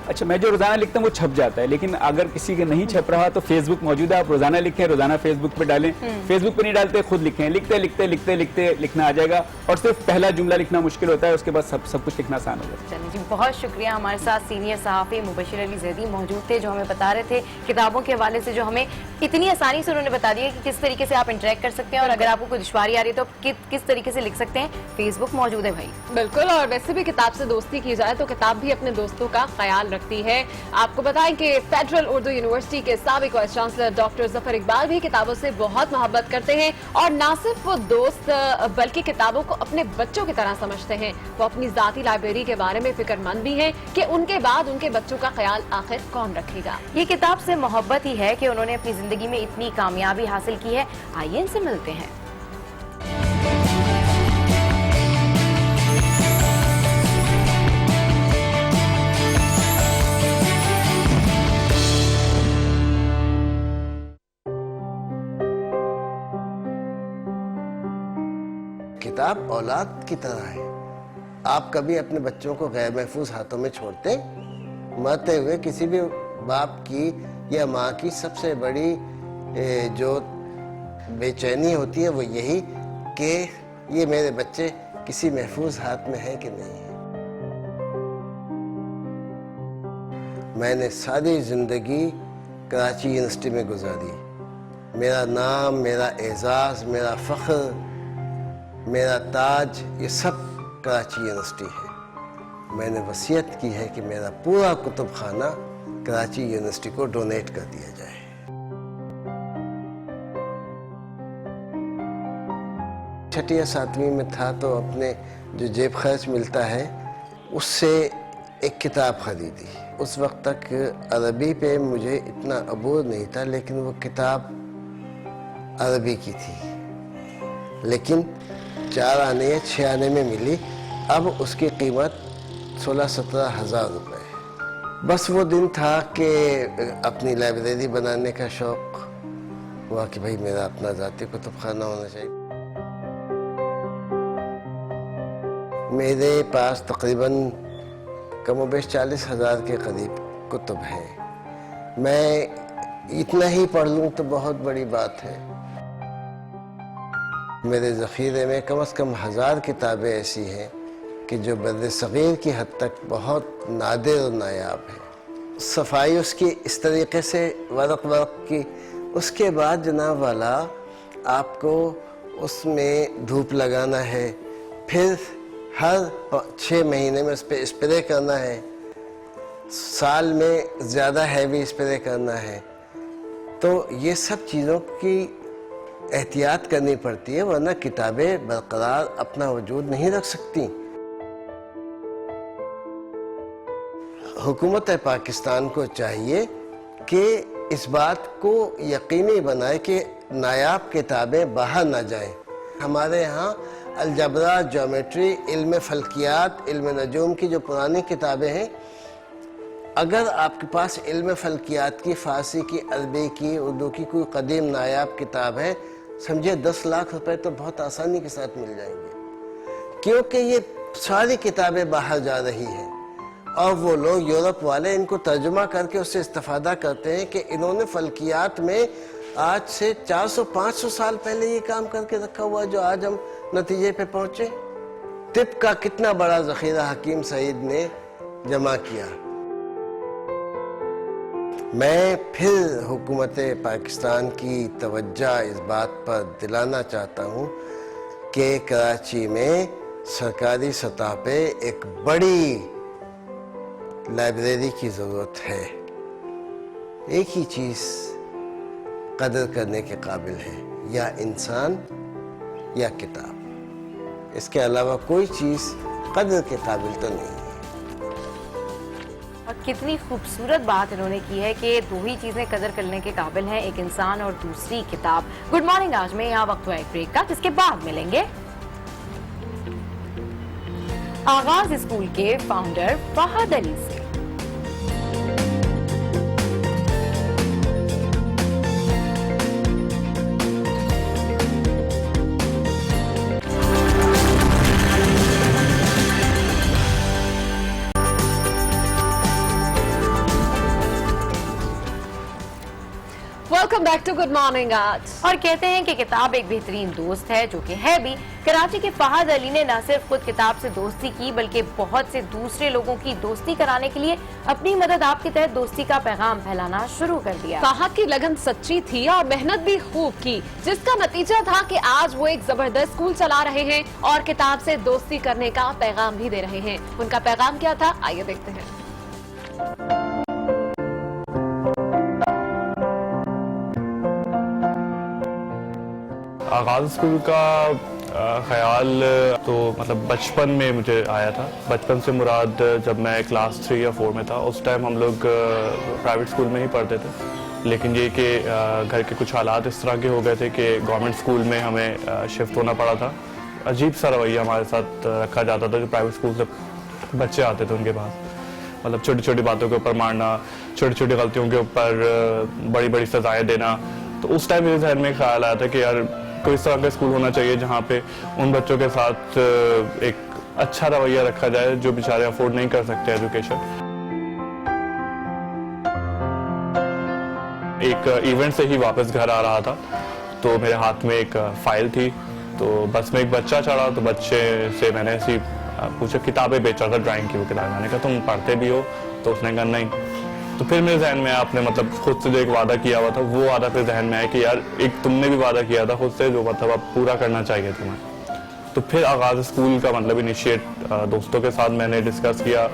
अच्छा, मैं जो रोज़ाना लिखता हूँ वो छप जाता है, लेकिन अगर किसी के नहीं छप रहा तो फेसबुक मौजूद है, आप रोज़ाना लिखें, रोज़ाना फेसबुक पे डालें। फेसबुक पे नहीं डालते, खुद लिखें, लिखते लिखते लिखते लिखते लिखना आ जाएगा, और सिर्फ पहला जुमला लिखना मुश्किल होता है, उसके बाद सब कुछ लिखना आसान हो जाता है। चलिए जी, बहुत शुक्रिया। हमारे साथ सीनियर सहाफ़ी मुबशिर अली ज़ैदी मौजूद थे, जो हमें बता रहे थे किताबों के हवाले से, जो हमें इतनी आसानी से उन्होंने बता दिया कि किस तरीके से आप इंटरेक्ट कर सकते हैं, और अगर आपको कोई दुश्वारी आ रही है तो किस तरीके से लिख सकते हैं। फेसबुक मौजूद है भाई। बिल्कुल, और वैसे भी किताब से दोस्ती की जाए तो किताब भी अपने दोस्तों का ख्याल रखती है। आपको बताएं कि फेडरल उर्दू यूनिवर्सिटी के साबिक vice chancellor doctor Zafar Iqbal भी किताबों से बहुत मोहब्बत करते हैं, और ना सिर्फ वो दोस्त बल्कि किताबों को अपने बच्चों की तरह समझते हैं। वो अपनी जाती लाइब्रेरी के बारे में फिक्रमंद भी हैं कि उनके बाद उनके बच्चों का ख्याल आखिर कौन रखेगा। ये किताब से मोहब्बत ही है कि उन्होंने अपनी जिंदगी में इतनी कामयाबी हासिल की है। आइए इनसे मिलते हैं। किताब औलाद की तरह है। आप कभी अपने बच्चों को गैर महफूज हाथों में छोड़ते? मरते हुए किसी भी बाप की या माँ की सबसे बड़ी जो बेचैनी होती है वो यही कि ये मेरे बच्चे किसी महफूज हाथ में है कि नहीं है। मैंने सारी जिंदगी कराची यूनिवर्सिटी में गुजारी। मेरा नाम, मेरा एजाज, मेरा फख्र, मेरा ताज, ये सब कराची यूनिवर्सिटी है। मैंने वसीयत की है कि मेरा पूरा कुतुब खाना कराची यूनिवर्सिटी को डोनेट कर दिया जाए। छठी या 7वीं में था तो अपने जो जेब खर्च मिलता है उससे एक किताब खरीदी। उस वक्त तक अरबी पे मुझे इतना अबूर नहीं था, लेकिन वो किताब अरबी की थी, लेकिन 4 आने या 6 आने में मिली। अब उसकी कीमत 16-17 हज़ार रुपये। बस वो दिन था कि अपनी लाइब्रेरी बनाने का शौक़ हुआ कि भाई मेरा अपना ज़ाती कुतुब खाना होना चाहिए। मेरे पास तकरीबन कमोबेश 40,000 के करीब कुतुब हैं। मैं इतना ही पढ़ लूँ तो बहुत बड़ी बात है। मेरे ज़ख़ीरे में कम से कम 1000 किताबें ऐसी हैं कि जो बर्र सग़ीर की हद तक बहुत नादिर और नायाब है। सफाई उसकी इस तरीके से वर्क की, उसके बाद जनाब वाला आपको उसमें धूप लगाना है, फिर हर 6 महीने में उस पर स्प्रे करना है, साल में ज़्यादा हैवी स्प्रे करना है। तो ये सब चीज़ों की एहतियात करनी पड़ती है, वरना किताबें बरकरार अपना वजूद नहीं रख सकती। हुकूमत पाकिस्तान को चाहिए कि इस बात को यकीनी बनाए कि नायाब किताबें बाहर ना जाएं। हमारे यहाँ अलजबरा, ज्योमेट्री, इल्म फल्कियात, इल्म नजूम की जो पुरानी किताबें हैं, अगर आपके पास इल्म फल्कियात की, फ़ारसी की, अरबी की, उर्दू की कोई कदीम नायाब किताब है, समझिए 10 लाख रुपए तो बहुत आसानी के साथ मिल जाएंगे, क्योंकि ये सारी किताबें बाहर जा रही हैं और वो लोग यूरोप वाले इनको तर्जुमा करके उससे इस्तेफादा करते हैं कि इन्होंने फल्कियात में आज से 400-500 साल पहले ये काम करके रखा हुआ जो आज हम नतीजे पे पहुंचे। तिब का कितना बड़ा ज़ख़ीरा हकीम सईद ने जमा किया। मैं फिर हुकूमत पाकिस्तान की तवज्जो इस बात पर दिलाना चाहता हूँ कि कराची में सरकारी सतह पे एक बड़ी लाइब्रेरी की ज़रूरत है। एक ही चीज़ कदर करने के काबिल है, या इंसान या किताब। इसके अलावा कोई चीज़ कदर के काबिल तो नहीं है। और कितनी खूबसूरत बात इन्होंने की है कि दो ही चीजें कदर करने के काबिल हैं, एक इंसान और दूसरी किताब। गुड मॉर्निंग आज में यहाँ वक्त हुआ एक ब्रेक का, जिसके बाद मिलेंगे आगाज स्कूल के फाउंडर फहद अली से। Welcome back to Good morning आज। और कहते हैं कि किताब एक बेहतरीन दोस्त है, जो कि है भी। कराची के फहद अली ने न सिर्फ खुद किताब से दोस्ती की, बल्कि बहुत से दूसरे लोगों की दोस्ती कराने के लिए अपनी मदद आप के तहत दोस्ती का पैगाम फैलाना शुरू कर दिया। फहद की लगन सच्ची थी और मेहनत भी खूब की, जिसका नतीजा था कि आज वो एक जबरदस्त स्कूल चला रहे हैं और किताब से दोस्ती करने का पैगाम भी दे रहे हैं। उनका पैगाम क्या था, आइए देखते हैं। आगाज स्कूल का ख्याल तो मतलब बचपन में मुझे आया था। बचपन से मुराद जब मैं क्लास 3 या 4 में था, उस टाइम हम लोग प्राइवेट स्कूल में ही पढ़ते थे। लेकिन ये कि घर के कुछ हालात इस तरह के हो गए थे कि गवर्नमेंट स्कूल में हमें शिफ्ट होना पड़ा था। अजीब सा रवैया हमारे साथ रखा जाता था जो प्राइवेट स्कूल से बच्चे आते थे उनके पास। मतलब छोटी छोटी बातों के ऊपर मारना, छोटी छोटी गलतियों के ऊपर बड़ी बड़ी सजाएं देना। तो उस टाइम मेरे जहन में ख्याल आया था कि यार कोई इस तरह का स्कूल होना चाहिए जहाँ पे उन बच्चों के साथ एक अच्छा रवैया रखा जाए जो बेचारे अफोर्ड नहीं कर सकते एजुकेशन। एक इवेंट से ही वापस घर आ रहा था, तो मेरे हाथ में एक फाइल थी। तो बस में एक बच्चा चढ़ा, तो बच्चे से मैंने ऐसी पूछा, किताबें बेच रहा था, ड्राइंग की वो किताब। मैंने कहा तुम पढ़ते भी हो? तो उसने कहा नहीं। तो फिर मेरे जहन में आपने मतलब खुद से जो एक वादा किया हुआ था, वो वादा फिर जहन में आया कि यार एक तुमने भी वादा किया था खुद से, जो मतलब अब पूरा करना चाहिए तुम्हें। तो फिर आगाज स्कूल का मतलब इनिशिएट दोस्तों के साथ मैंने डिस्कस किया।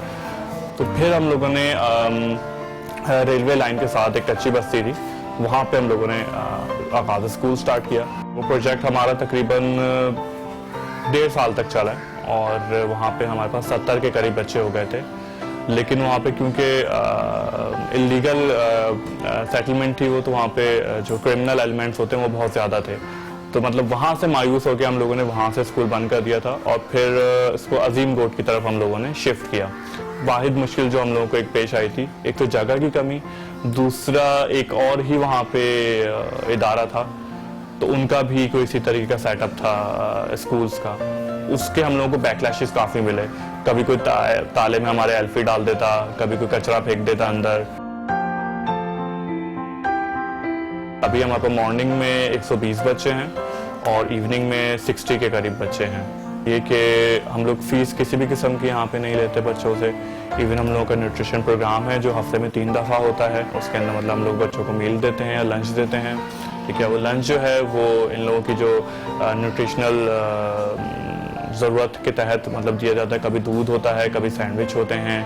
तो फिर हम लोगों ने रेलवे लाइन के साथ एक कच्ची बस्ती थी, वहाँ पे हम लोगों ने आगाज स्कूल स्टार्ट किया। वो प्रोजेक्ट हमारा तकरीबन 1.5 साल तक चला और वहाँ पे हमारे पास 70 के करीब बच्चे हो गए थे। लेकिन वहाँ पे क्योंकि इलीगल सेटलमेंट थी वो, तो वहाँ पे जो क्रिमिनल एलिमेंट्स होते हैं वो बहुत ज़्यादा थे। तो मतलब वहाँ से मायूस होकर हम लोगों ने वहाँ से स्कूल बंद कर दिया था और फिर इसको अजीम गोट की तरफ हम लोगों ने शिफ्ट किया। वाहिद मुश्किल जो हम लोगों को एक पेश आई थी, एक तो जगह की कमी, दूसरा एक और ही वहाँ पे इदारा था, तो उनका भी कोई इसी तरीके का सेटअप था स्कूल्स का। उसके हम लोगों को बैकलैशेस काफ़ी मिले। कभी कोई ताले में हमारे एल्फी डाल देता, कभी कोई कचरा फेंक देता अंदर। अभी हमारे पास मॉर्निंग में 120 बच्चे हैं और इवनिंग में 60 के करीब बच्चे हैं। ये कि हम लोग फीस किसी भी किस्म की यहाँ पे नहीं लेते बच्चों से। इवन हम लोगों का न्यूट्रिशन प्रोग्राम है जो हफ्ते में 3 दफ़ा होता है। उसके अंदर मतलब हम लोग बच्चों को मील देते हैं या लंच देते हैं। ठीक है, वो लंच जो है वो इन लोगों की जो न्यूट्रिशनल ज़रूरत के तहत मतलब दिया जाता है। कभी दूध होता है, कभी सैंडविच होते हैं।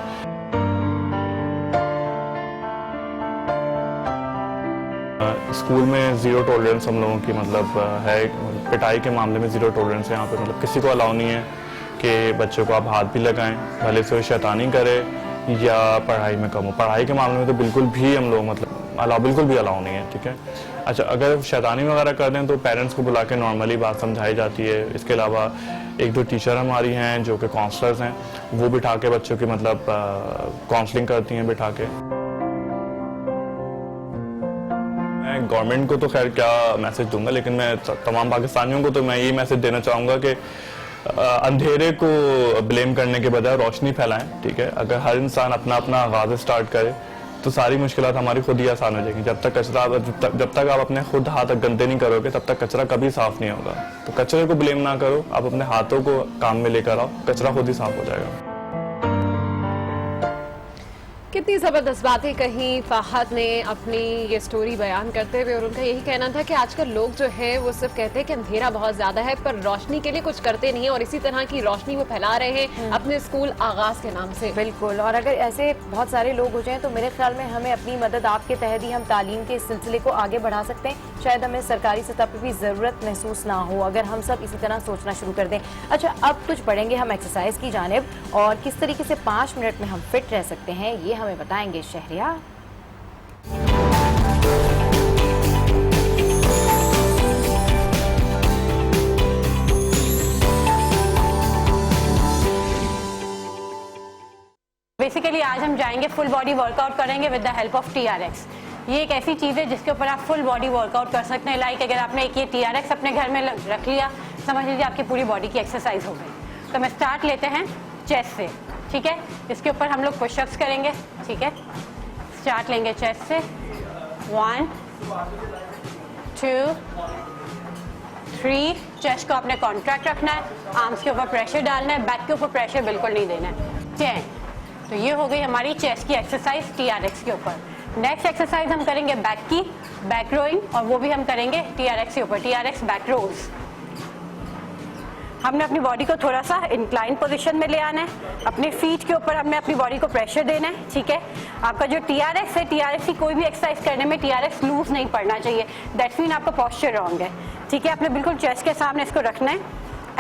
स्कूल में ज़ीरो टॉलरेंस हम लोगों की मतलब है। पिटाई के मामले में ज़ीरो टॉलरेंस है यहाँ पे। मतलब किसी को अलाउ नहीं है कि बच्चों को आप हाथ भी लगाएं, भले से वो शैतानी करे या पढ़ाई में कम हो। पढ़ाई के मामले में तो बिल्कुल भी हम लोग मतलब बिल्कुल भी अलाउ नहीं है। ठीक है, अच्छा अगर शैतानी वगैरह कर दें तो पेरेंट्स को बुला के नॉर्मली बात समझाई जाती है। इसके अलावा 1-2 टीचर हमारी हैं जो कि काउंसलर्स हैं, वो बिठा के बच्चों की मतलब काउंसलिंग करती हैं बिठा के। मैं गवर्नमेंट को तो खैर क्या मैसेज दूंगा, लेकिन मैं तमाम पाकिस्तानियों को तो मैं ये मैसेज देना चाहूँगा कि अंधेरे को ब्लेम करने के बजाय रोशनी फैलाएं। ठीक है, अगर हर इंसान अपना अपना आगाज स्टार्ट करे तो सारी मुश्किलात हमारी खुद ही आसान हो जाएगी। जब तक आप अपने खुद हाथ गंदे नहीं करोगे तब तक कचरा कभी साफ नहीं होगा। तो कचरे को ब्लेम ना करो, आप अपने हाथों को काम में लेकर आओ, कचरा खुद ही साफ हो जाएगा। कितनी जबरदस्त बातें कही फाहद ने अपनी ये स्टोरी बयान करते हुए, और उनका यही कहना था कि आजकल लोग जो है वो सिर्फ कहते हैं कि अंधेरा बहुत ज्यादा है पर रोशनी के लिए कुछ करते नहीं है, और इसी तरह की रोशनी वो फैला रहे हैं अपने स्कूल आगाज के नाम से। बिल्कुल, और अगर ऐसे बहुत सारे लोग हो जाएं तो मेरे ख्याल में हमें अपनी मदद आपके तहत ही हम तालीम के इस सिलसिले को आगे बढ़ा सकते हैं। शायद हमें सरकारी सतह पर भी ज़रूरत महसूस ना हो अगर हम सब इसी तरह सोचना शुरू कर दें। अच्छा, अब कुछ बढ़ेंगे हम एक्सरसाइज की जानिब, और किस तरीके से 5 मिनट में हम फिट रह सकते हैं ये हमें बताएंगे शहरियार। बेसिकली आज हम जाएंगे फुल बॉडी वर्कआउट करेंगे with the help of TRX। ये एक ऐसी चीज़ है जिसके ऊपर आप फुल बॉडी वर्कआउट कर सकते हैं। लाइक अगर आपने एक ये TRX अपने घर में रख लिया, समझ लीजिए आपकी पूरी बॉडी की एक्सरसाइज हो गई। तो मैं स्टार्ट लेते हैं चेस्ट से, ठीक है। इसके ऊपर हम लोग पुशअप्स करेंगे, ठीक है। स्टार्ट लेंगे चेस्ट से, 1 2 3। चेस्ट को आपने कॉन्ट्रैक्ट रखना है, आर्म्स के ऊपर प्रेशर डालना है, बैक के ऊपर प्रेशर बिल्कुल नहीं देना है। 10। तो ये हो गई हमारी चेस्ट की एक्सरसाइज TRX के ऊपर। नेक्स्ट एक्सरसाइज हम करेंगे बैक की, बैक रोइंग, और वो भी हम करेंगे TRX के ऊपर, TRX बैक रोज। हमने अपनी बॉडी को थोड़ा सा इंक्लाइन पोजीशन में ले आना है, अपने फीट के ऊपर हमने अपनी बॉडी को प्रेशर देना है, ठीक है। आपका जो TRX है, TRX की कोई भी एक्सरसाइज करने में TRX लूज नहीं पड़ना चाहिए, दैट्स मीन आपका पोस्चर रॉन्ग है, ठीक है। आपने बिल्कुल चेस्ट के सामने इसको रखना है,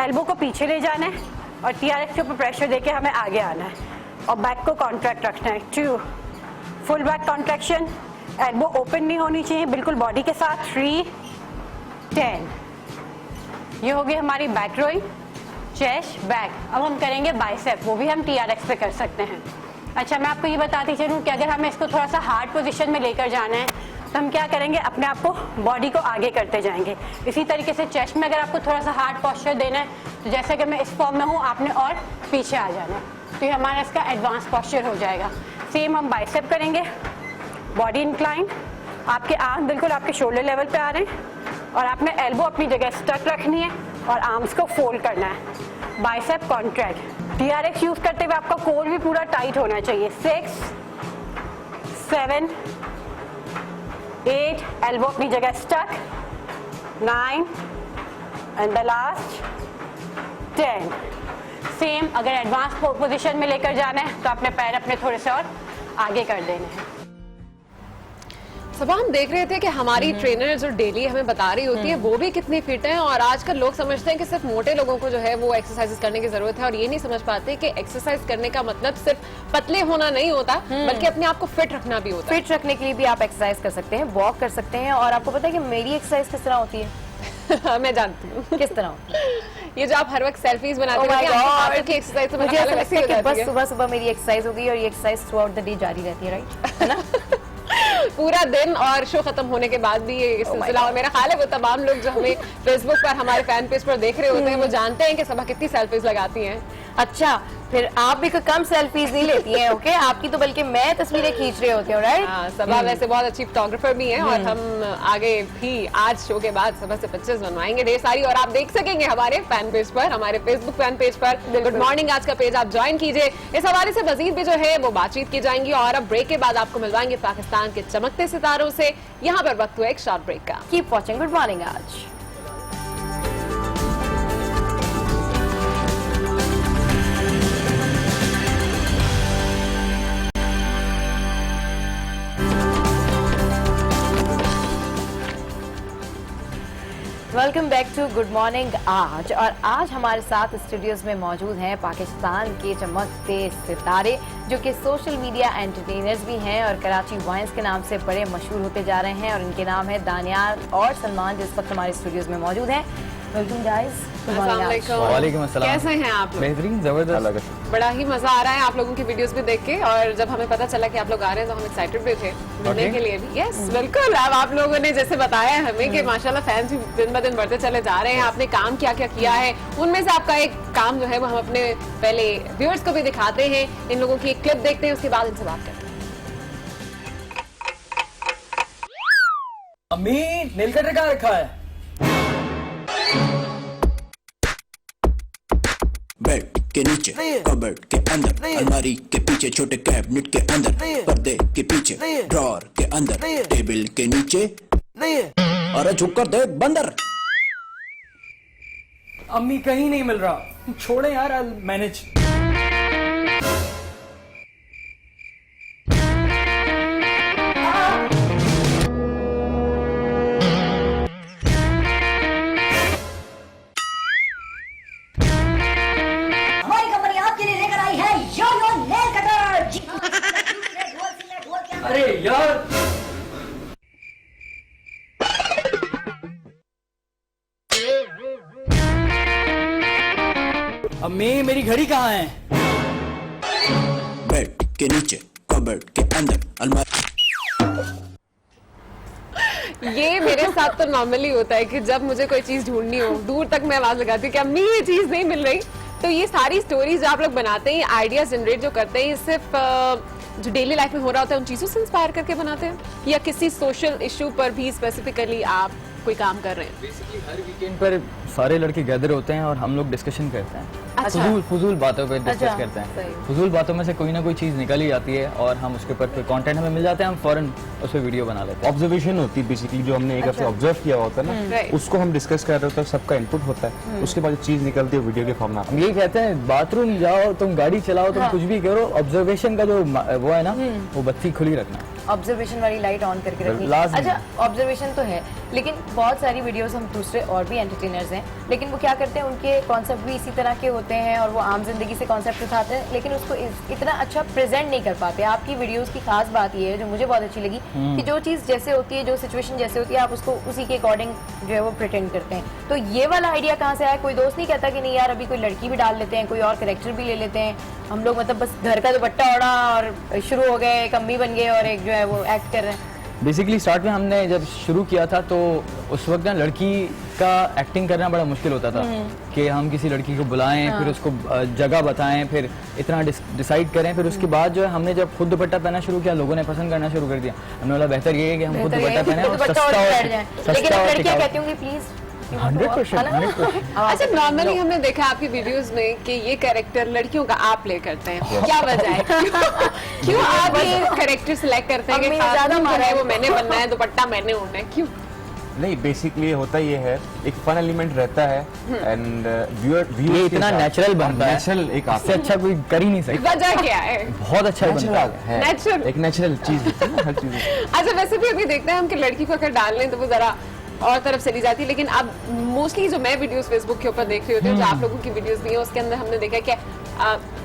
एल्बो को पीछे ले जाना है और TRX के ऊपर प्रेशर देके हमें आगे आना है, और बैक को कॉन्ट्रैक्ट रखना है। 2 full back contraction, elbow open नहीं होनी चाहिए, बिल्कुल बॉडी के साथ। 3 10। ये हो गई हमारी बैक रोइंग, चेस्ट, बैक। अब हम करेंगे बाइसेप, वो भी हम TRX पे कर सकते हैं। अच्छा, मैं आपको ये बताती चलूँ कि अगर हमें इसको थोड़ा सा हार्ड पोजीशन में लेकर जाना है तो हम क्या करेंगे, अपने आप को बॉडी को आगे करते जाएंगे। इसी तरीके से चेस्ट में अगर आपको थोड़ा सा हार्ड पोस्चर देना है तो जैसे कि मैं इस फॉर्म में हूँ, आपने और पीछे आ जाना है, तो ये हमारा इसका एडवांस पोस्चर हो जाएगा। सेम हम बाइसेप करेंगे, बॉडी इंक्लाइन, आपके आर्म बिल्कुल आपके शोल्डर लेवल पे आ रहे हैं, और आपने एल्बो अपनी जगह स्टक रखनी है और आर्म्स को फोल्ड करना है। Bicep contract. TRX यूज करते हुए आपका कोर भी पूरा टाइट होना चाहिए। 6 7 8, एल्बो अपनी जगह stuck, 9 and the last 10। Same अगर एडवांस पोजीशन में लेकर जाना है तो अपने पैर अपने थोड़े से और आगे कर देने हैं। सब हम देख रहे थे कि हमारी ट्रेनर जो डेली हमें बता रही होती है वो भी कितनी फिट है, और आजकल लोग समझते हैं कि सिर्फ मोटे लोगों को जो है वो एक्सरसाइज करने की जरूरत है, और ये नहीं समझ पाते कि एक्सरसाइज करने का मतलब सिर्फ पतले होना नहीं होता, बल्कि अपने आप को फिट रखना भी होता है। फिट रखने के लिए भी आप एक्सरसाइज कर सकते हैं, वॉक कर सकते हैं। और आपको पता है कि मेरी एक्सरसाइज किस तरह होती है? मैं जानती हूँ किस तरह होती है। ये जो आप हर वक्त सेल्फीज बनाते हैं की एक्सरसाइज, तो मुझे ऐसा लगता है कि बस सुबह सुबह मेरी एक्सरसाइज होगी और ये exercise through out the day जारी रहती है, राइट, है ना? पूरा दिन, और शो खत्म होने के बाद भी ये सिलसिला। और मेरा ख्याल है वो तमाम लोग जो हमें फेसबुक पर हमारे फैन पेज पर देख रहे होते हैं वो जानते हैं कि सबा कितनी सेल्फीज लगाती हैं। अच्छा, फिर आप भी कम सेल्फीज नहीं लेती हैं, ओके? आपकी तो बल्कि मैं तस्वीरें खींच रहे होते हैं, राइट? हाँ, सबा वैसे बहुत अच्छी फोटोग्राफर भी हैं, और हम आगे भी आज शो के बाद सबा से पिक्चर्स बनवाएंगे ढेर सारी, और आप देख सकेंगे हमारे फैन पेज पर, हमारे फेसबुक फैन पेज पर। गुड मॉर्निंग आज का पेज आप ज्वाइन कीजिए। इस हवाले से मजीद भी जो है वो बातचीत की जाएंगी, और अब ब्रेक के बाद आपको मिलवाएंगे पाकिस्तान के चमकते सितारों से। यहाँ पर वक्त हुआ एक शॉर्ट ब्रेक का। कीप वॉचिंग गुड मॉर्निंग आज। Welcome back to Good morning आज। और आज हमारे साथ स्टूडियोज में मौजूद हैं पाकिस्तान के चमकते सितारे, जो कि सोशल मीडिया एंटरटेनर्स भी हैं और कराची वाइन्स के नाम से बड़े मशहूर होते जा रहे हैं, और इनके नाम है दानियाल और सलमान, जिस वक्त हमारे स्टूडियोज में मौजूद हैं। Welcome guys. वालेकुम अस्सलाम। कैसे हैं आप लोग? बेहतरीन, जबरदस्त। बड़ा ही मजा आ रहा है आप लोगों की वीडियोस भी देख के, और जब हमें पता चला कि आप लोग आ रहे हैं तो हम एक्साइटेड भी थे मिलने के लिए भी। यस बिल्कुल। अब आप लोगों ने जैसे बताया हमें कि माशाल्लाह फैंस भी दिन ब दिन बढ़ते चले जा रहे हैं। आपने काम क्या क्या किया है, उनमें से आपका एक काम जो है वो हम अपने पहले व्यूअर्स को भी दिखाते हैं। इन लोगों की एक क्लिप देखते हैं, उसके बाद इनसे बात करते हैं। अम्मी, नेल कटर कहाँ रखा है? के नीचे, कबर्ड के अंदर, अलमारी के पीछे, छोटे कैबिनेट के अंदर, पर्दे के पीछे, ड्रॉर के अंदर, टेबल के नीचे, अरे झुक कर देख बंदर। अम्मी कहीं नहीं मिल रहा, छोड़े यार, I'll मैनेज। हमारी कंपनी आपके लिए लेकर आई है यो नेल कटर। अरे यार, अम्मी मेरी घड़ी कहाँ है? बेड के नीचे, कबर्ड के अंदर, अलमारी। ये मेरे साथ तो नॉर्मली होता है कि जब मुझे कोई चीज ढूंढनी हो, दूर तक मैं आवाज लगाती हूँ कि अम्मी ये चीज नहीं मिल रही। तो ये सारी स्टोरीज जो आप लोग बनाते हैं, आइडियाज जनरेट जो करते हैं, ये सिर्फ जो डेली लाइफ में हो रहा होता है उन चीजों से इंस्पायर करके बनाते हैं, या किसी सोशल इशू पर भी स्पेसिफिकली आप कोई काम कर रहे हैं? बेसिकली हर वीकेंड पर सारे लड़के गैदर होते हैं और हम लोग डिस्कशन करते हैं। अच्छा। फजूल बातों पे डिस्कस अच्छा, करते हैं। सही। फजूल बातों में से कोई ना कोई चीज़ निकल ही आती है और हम उसके ऊपर कोई कंटेंट हमें मिल जाता है, हम फौरन उस पर वीडियो बना लेते हैं। ऑब्जर्वेशन होती है बेसिकली, जो हमने एक हफ्ते ऑब्जर्व किया होता है ना, Right. उसको हम डिस्कस कर रहे होते हैं, सबका इनपुट होता है, उसके बाद जो चीज़ निकलती है वीडियो के फॉर्म में। हम यही कहते हैं, बाथरूम जाओ, तुम गाड़ी चलाओ, तुम कुछ भी करो, ऑब्जर्वेशन का जो वो है ना, वो बत्ती खुली रखना है। ऑब्जर्वेशन वाली लाइट ऑन करके रखनी। लाजमी। अच्छा, ऑब्जर्वेशन तो है, लेकिन बहुत सारी वीडियोस हम दूसरे और भी एंटरटेनर्स हैं, लेकिन वो क्या करते हैं, उनके कॉन्सेप्ट भी इसी तरह के होते हैं और वो आम जिंदगी से कॉन्सेप्ट उठाते हैं, लेकिन उसको इतना अच्छा प्रेजेंट नहीं कर पाते। आपकी वीडियोस की खास बात ये है, जो मुझे बहुत अच्छी लगी, कि जो चीज़ जैसे होती है, जो सिचुएशन जैसे होती है, आप उसको उसी के अकॉर्डिंग जो है वो प्रिटेंड करते हैं। तो ये वाला आइडिया कहाँ से आया? कोई दोस्त नहीं कहता कि नहीं यार अभी कोई लड़की भी डाल लेते हैं, कोई और कैरेक्टर भी ले लेते हैं, हम लोग मतलब बस घर का दुपट्टा ओढ़ा और शुरू हो गए, एक अम्मी बन गए और एक जो है वो एक्ट कर रहे हैं। बेसिकली स्टार्ट में हमने जब शुरू किया था तो उस वक्त ना लड़की का एक्टिंग करना बड़ा मुश्किल होता था कि हम किसी लड़की को बुलाएं, फिर उसको जगह बताएं, फिर इतना डिसाइड करें, फिर उसके बाद जो है हमने जब खुद दुपट्टा पहनना शुरू किया, लोगों ने पसंद करना शुरू कर दिया। हमने बोला बेहतर ये है कि हम खुद दुपट्टा पहने और लेकिन अब लड़कियां कहती होंगी प्लीज 100%। अच्छा, नॉर्मली हमने देखा आपकी वीडियोस में कि ये कैरेक्टर लड़कियों का आप प्ले करते हैं, क्या वजह है? क्यों आप ये कैरेक्टर सिलेक्ट करते हैं कि ज्यादा मारा है वो मैंने बनना है, दुपट्टा मैंने ओढ़ना है, क्यों? नहीं, बेसिकली होता ये है, एक फन एलिमेंट रहता है एंड ये इतना नेचुरल बनता है, नेचुरल एक इससे अच्छा कोई कर ही नहीं सकता। वजह क्या है? बहुत अच्छा बनता है, नेचुरल, एक नेचुरल चीज है ना हर चीज। अच्छा, वैसे भी अभी देखते हैं हम कि लड़की को अगर डाल लें तो वो जरा और तरफ चली जाती है, लेकिन अब मोस्टली जो मैं वीडियोस फेसबुक के ऊपर देख रही होती हूँ, जो आप लोगों की वीडियोस भी हैं, उसके अंदर हमने देखा कि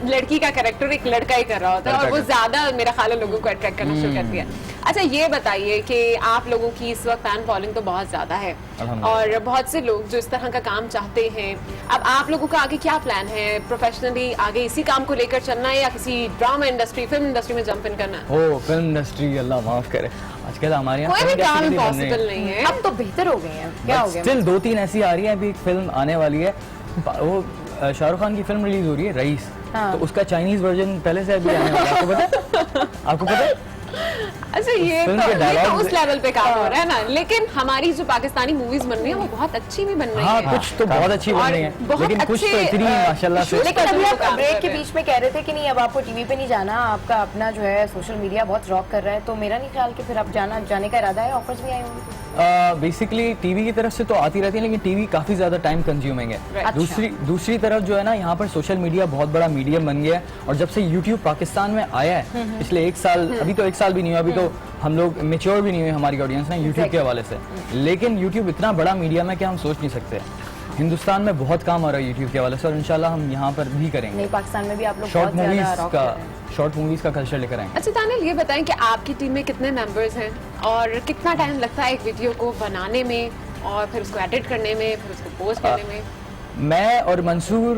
लड़की का कैरेक्टर एक लड़का ही कर रहा होता है और वो ज्यादा मेरा ख्याल है लोगों को अट्रैक्ट करना शुरू करती है। अच्छा, ये बताइए कि आप लोगों की इस वक्त फैन फॉलोइंग तो बहुत ज्यादा है और बहुत से लोग जो इस तरह का काम चाहते हैं, अब आप लोगों का आगे क्या प्लान है? प्रोफेशनली आगे इसी काम को लेकर चलना है या किसी ड्रामा इंडस्ट्री, फिल्म इंडस्ट्री में जंप इन करना है? ओ, फिल्म इंडस्ट्री, अल्लाह माफ करे, आजकल हमारे यहाँ कोई भी काम पॉसिबल नहीं है। अब तो बेहतर हो गए हैं, क्या हो गया? स्टिल 2-3 ऐसी आ रही है, अभी एक फिल्म आने वाली है, वो शाहरुख खान की फिल्म रिलीज हो रही है, रईस। तो उसका चाइनीज वर्जन पहले से अभी आने वाला है, आपको पता है? आपको पता है? अच्छा, ये तो उस लेवल पे काम हो रहा है ना, लेकिन हमारी जो पाकिस्तानी मूवीज बन रही है वो बहुत अच्छी भी बन रही है। कुछ तो बहुत अच्छी बन रही है, लेकिन कुछ तो इतनी माशाल्लाह से। लेकिन अभी आप ब्रेक के बीच में कह रहे थे कि नहीं अब आपको टीवी पे नहीं जाना, आपका अपना जो है सोशल मीडिया बहुत रॉक कर रहा है, तो मेरा नहीं ख्याल कि फिर आप जाने का इरादा है, ऑफर्स भी आए होंगे? बेसिकली टीवी की तरफ से तो आती रहती है, लेकिन टीवी काफी ज्यादा टाइम कंज्यूमिंग है। दूसरी तरफ जो है ना, यहाँ पर सोशल मीडिया बहुत बड़ा मीडियम बन गया है और जब से यूट्यूब पाकिस्तान में आया है पिछले 1 साल, अभी तो 1 साल भी नहीं हुआ, अभी तो हम लोग मेच्योर भी नहीं हुए हमारी ऑडियंस ना यूट्यूब के हवाले से, लेकिन यूट्यूब इतना बड़ा मीडियम है कि हम सोच नहीं सकते। हिंदुस्तान में बहुत काम आ रहा है यूट्यूब के हवाले से और इंशाल्लाह हम यहाँ पर भी करेंगे। नहीं, पाकिस्तान में भी आप लोग शॉर्ट मूवीज का कल्चर लेकर आएंगे। अच्छा दानियल, ये बताएं कि आपकी टीम में कितने मेंबर्स हैं और कितना टाइम लगता है एक वीडियो को बनाने में और फिर उसको एडिट करने में, फिर उसको पोस्ट करने में? मैं और मंसूर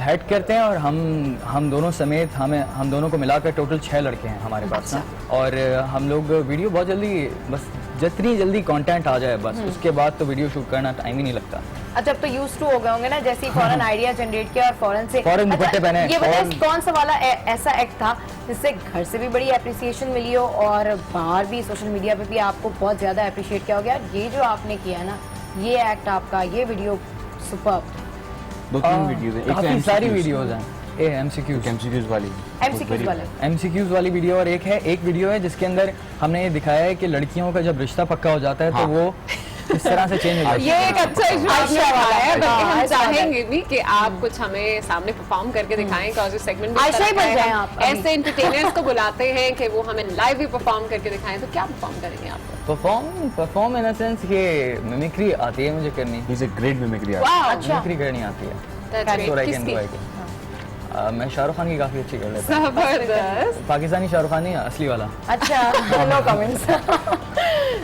हेड करते हैं और हम दोनों समेत हम दोनों को मिलाकर टोटल 6 लड़के हैं हमारे पास ना, और हम लोग वीडियो बहुत जल्दी, बस जितनी जल्दी कंटेंट आ जाए बस उसके बाद तो वीडियो शूट करना टाइम ही नहीं लगता। अच्छा, अब तो यूज टू हो गए होंगे ना, जैसे फौरन आइडिया जनरेट किया और फौरन से दुपट्टे पहने। ये बताइए कौन सा वाला ऐसा एक्ट था जिससे घर से भी बड़ी एप्रिसिएशन मिली हो और बाहर भी सोशल मीडिया पे भी आपको बहुत ज्यादा अप्रिशिएट किया हो गया? ये जो आपने किया ना, ये एक्ट आपका, ये वीडियो सुपर्ब। 2-3 वीडियोस हैं, काफी सारी वीडियोस हैं, ए MCQs वाली MCQs वाली वीडियो, और एक वीडियो है जिसके अंदर हमने ये दिखाया है कि लड़कियों का जब रिश्ता पक्का हो जाता है तो वो इस तरह से चेंज हो जाता है। ये एक अच्छा इशू आपने उठाया है, बल्कि हम चाहेंगे भी कि आप कुछ हमें सामने परफॉर्म करके दिखाएं, बिकॉज़ इस सेगमेंट में आयशा ही बन जाएं आप अभी। ऐसे एंटरटेनर्स को बुलाते हैं कि वो हमें लाइव भी परफॉर्म करके दिखाएं, तो क्या परफॉर्म करेंगे आप? परफॉर्म इन द सेंस ये मिमिक्री आती है मुझे करनी। Is a great mimicry. Mimicry करनी आती है, so I can do it. मैं शाहरुख खान की काफी अच्छी कर लेता हूँ। जबरदस्त। पाकिस्तानी शाहरुख खान नहीं, असली वाला। अच्छा, नो कमेंट्स।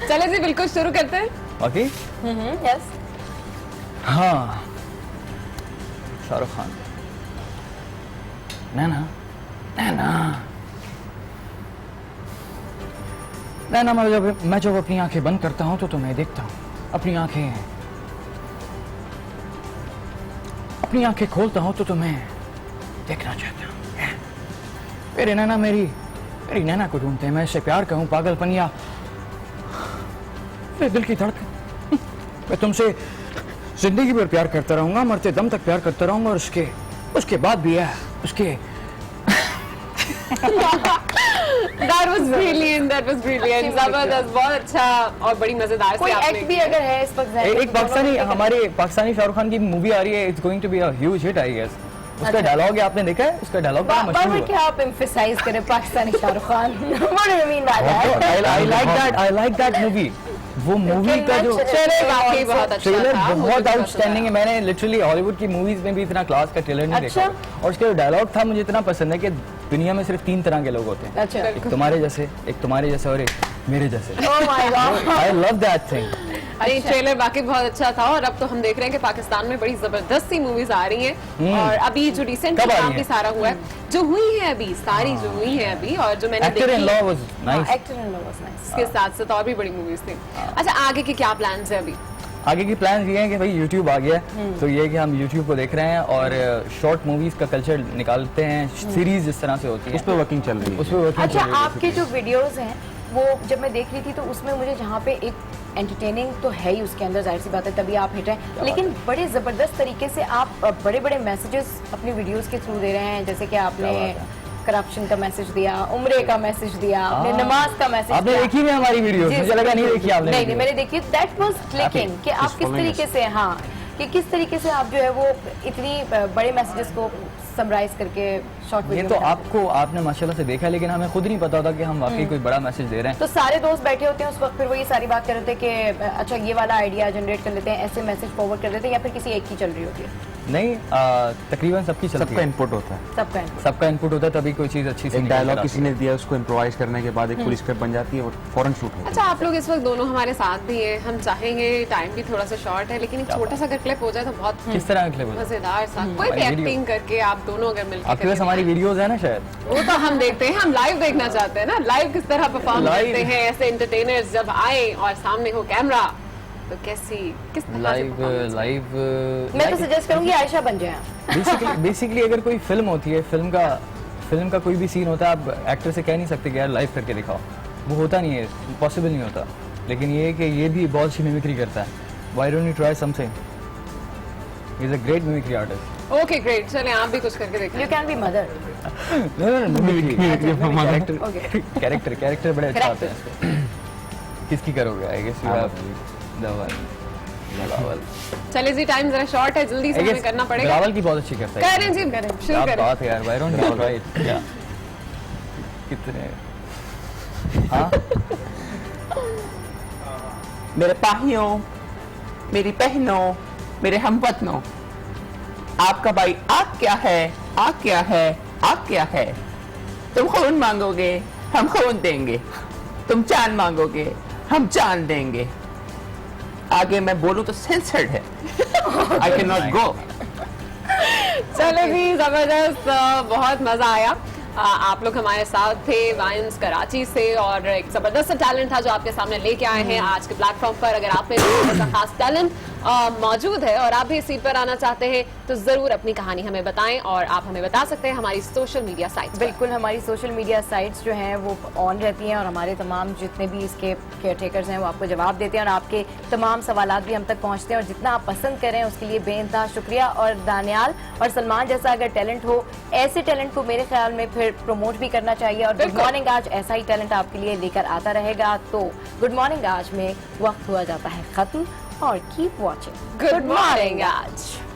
चले जी बिल्कुल शुरू करते हैं। Okay, yes. हाँ, शाहरुख खान। नैना मैं जब अपनी आंखें बंद करता हूँ तो तुम्हें देखता हूँ, अपनी आंखें खोलता हूँ तो तुम्हें देखना चाहता हूँ। मेरे नैना मेरी नैना को ढूंढते हैं, मैं इससे प्यार कहूँ पागलपन या फिर दिल की धड़कन। मैं तुमसे जिंदगी भर प्यार करता रहूंगा, मरते दम तक प्यार करता रहूंगा, और उसके बाद भी है उसके That was brilliant. जबरदस्त, बहुत अच्छा और बड़ी मजेदार। कोई एक्ट भी अगर है इस वक्त एक पाकिस्तानी शाहरुख खान की मूवी आ रही है, it's going to be a huge hit I guess. उसका डायलॉग है, आपने देखा है उसका डायलॉग? क्या आप एम्फसाइज करें Pakistani Shahrukh Khan? What do you mean by that? I like that movie. वो मूवी का जो ट्रेलर बहुत आउटस्टैंडिंग है। मैंने लिटरली हॉलीवुड की मूवीज में भी इतना क्लास का ट्रेलर नहीं देखा, और उसका जो डायलॉग था मुझे इतना पसंद है कि दुनिया में सिर्फ 3 तरह के लोग होते हैं, एक तुम्हारे जैसे और एक मेरे जैसे। I love that thing. अरे ट्रेलर वाकई बहुत अच्छा था, और अब तो हम देख रहे हैं कि पाकिस्तान में बड़ी जबरदस्त सी मूवीज आ रही हैं, और अभी जो रिसेंट काफी सारा हुआ है, जो हुई है अभी सारी जो हुई है अभी, और जो मैंने actor in law was nice, इसके साथ और भी बड़ी मूवीज थी। अच्छा, आगे के क्या प्लान्स है अभी? आगे की प्लान ये है कि भाई YouTube आ गया है, तो ये है कि हम YouTube को देख रहे हैं और शॉर्ट मूवीज का कल्चर निकालते हैं, सीरीज जिस तरह से होती है उस पर वर्किंग चल रही है। अच्छा, आपके जो वीडियोस हैं वो जब मैं देख रही थी तो उसमें मुझे जहाँ पे एक एंटरटेनिंग तो है ही उसके अंदर, जाहिर सी बात है तभी आप हिट हैं, लेकिन बड़े ज़बरदस्त तरीके से आप बड़े बड़े मैसेजेस अपनी वीडियोस के थ्रू दे रहे हैं, जैसे कि आपने करप्शन का मैसेज दिया, उम्रे का मैसेज दिया, आपने नमाज का मैसेज दिया। आपने देखी है हमारी वीडियो? मुझे लगा नहीं देखी आपने। नहीं, मैंने देखी। दैट वाज क्लिकिंग कि आप किस तरीके से, हाँ, कि किस तरीके से आप जो है वो इतनी बड़े मैसेजेस को समराइज करके शॉर्ट वीडियो। ये तो आपने माशाल्लाह से देखा, लेकिन हमें खुद नहीं पता होता कि हम वाकई कोई बड़ा मैसेज दे रहे हैं। तो सारे दोस्त बैठे होते हैं उस वक्त, फिर वो ये सारी बात कर रहे थे कि अच्छा ये वाला आइडिया जनरेट कर लेते हैं, ऐसे मैसेज फॉरवर्ड कर देते हैं, या फिर किसी एक की चल रही होती है? नहीं, तकरीबन सबकी चलती है। सबका इनपुट होता है, सबका इनपुट होता है, तभी कोई चीज अच्छी सी एक डायलॉग किसी ने दिया, उसको इम्प्रोवाइज करने के बाद एक पुलिस क्लिप बन जाती है और फौरन शूट होता है। अच्छा, आप लोग इस वक्त दोनों हमारे साथ भी हैं, हम चाहेंगे, टाइम भी थोड़ा सा शॉर्ट है, लेकिन एक छोटा सा अगर क्लिप हो जाए तो बहुत किस तरह का क्लिप मजेदार सा, कोई भी एक्टिंग करके आप दोनों अगर मिलकर आपके पास हमारी वीडियोस है ना शायद? वो तो हम देखते हैं, हम लाइव देखना चाहते हैं ना, लाइव किस तरह परफॉर्म करते हैं ऐसे एंटरटेनर्स जब आए और सामने हो कैमरा, तो किस तरह लाइव मैं तो सजेस्ट करूंगी आयशा बन जाए। बेसिकली अगर कोई फिल्म होती है, फिल्म का कोई भी सीन होता है, आप एक्टर से कह नहीं सकते कि यार लाइव करके दिखाओ, वो होता नहीं है, पॉसिबल नहीं होता, लेकिन ये है कि ये भी बहुत सी मिमिक्री करता है। Why don't you try something? He is a great mimicry artist. Okay great, चलें आप भी कुछ करके देखें। You can be mother. Character बड़े अच्छे आते हैं। किसकी करोगे? I guess you have Bilawal. चले जी, टाइम जरा शॉर्ट है, जल्दी से हमें करना पड़ेगा। बिलावल की बहुत अच्छी करता है। करें जी, शुरू करें। बात है यार, व्हाई डोंट यू राइट? क्या कितने, हाँ मेरे भाइयों, मेरी बहनों, मेरे हमवतनों, आपका भाई आग क्या है, आग क्या है, आग क्या है? तुम खून मांगोगे, हम खून देंगे। तुम जान मांगोगे, हम जान देंगे। आगे मैं बोलूं तो सेंसर्ड है, आई कैन नॉट गो। चलो भी जबरदस्त, बहुत मजा आया। आप लोग हमारे साथ थे वाइन्स कराची से, और एक जबरदस्त टैलेंट था जो आपके सामने लेके आए हैं आज के प्लेटफॉर्म पर। अगर आप में ऐसा खास टैलेंट मौजूद है और आप भी इस सीट पर आना चाहते हैं तो जरूर अपनी कहानी हमें बताएं और आप हमें बता सकते हैं हमारी सोशल मीडिया साइट्स। बिल्कुल, हमारी सोशल मीडिया साइट्स जो हैं वो ऑन रहती हैं और हमारे तमाम जितने भी इसके केयरटेकर्स हैं वो आपको जवाब देते हैं और आपके तमाम सवालात भी हम तक पहुंचते हैं और जितना आप पसंद करें उसके लिए बेइंतहा शुक्रिया। और दानियाल और सलमान जैसा अगर टैलेंट हो, ऐसे टैलेंट को मेरे ख्याल में फिर प्रमोट भी करना चाहिए और गुड मॉर्निंग आज ऐसा ही टैलेंट आपके लिए लेकर आता रहेगा। तो गुड मॉर्निंग आज में वक्त हुआ जाता है खत्म और कीप वॉचिंग गुड मॉर्निंग आज।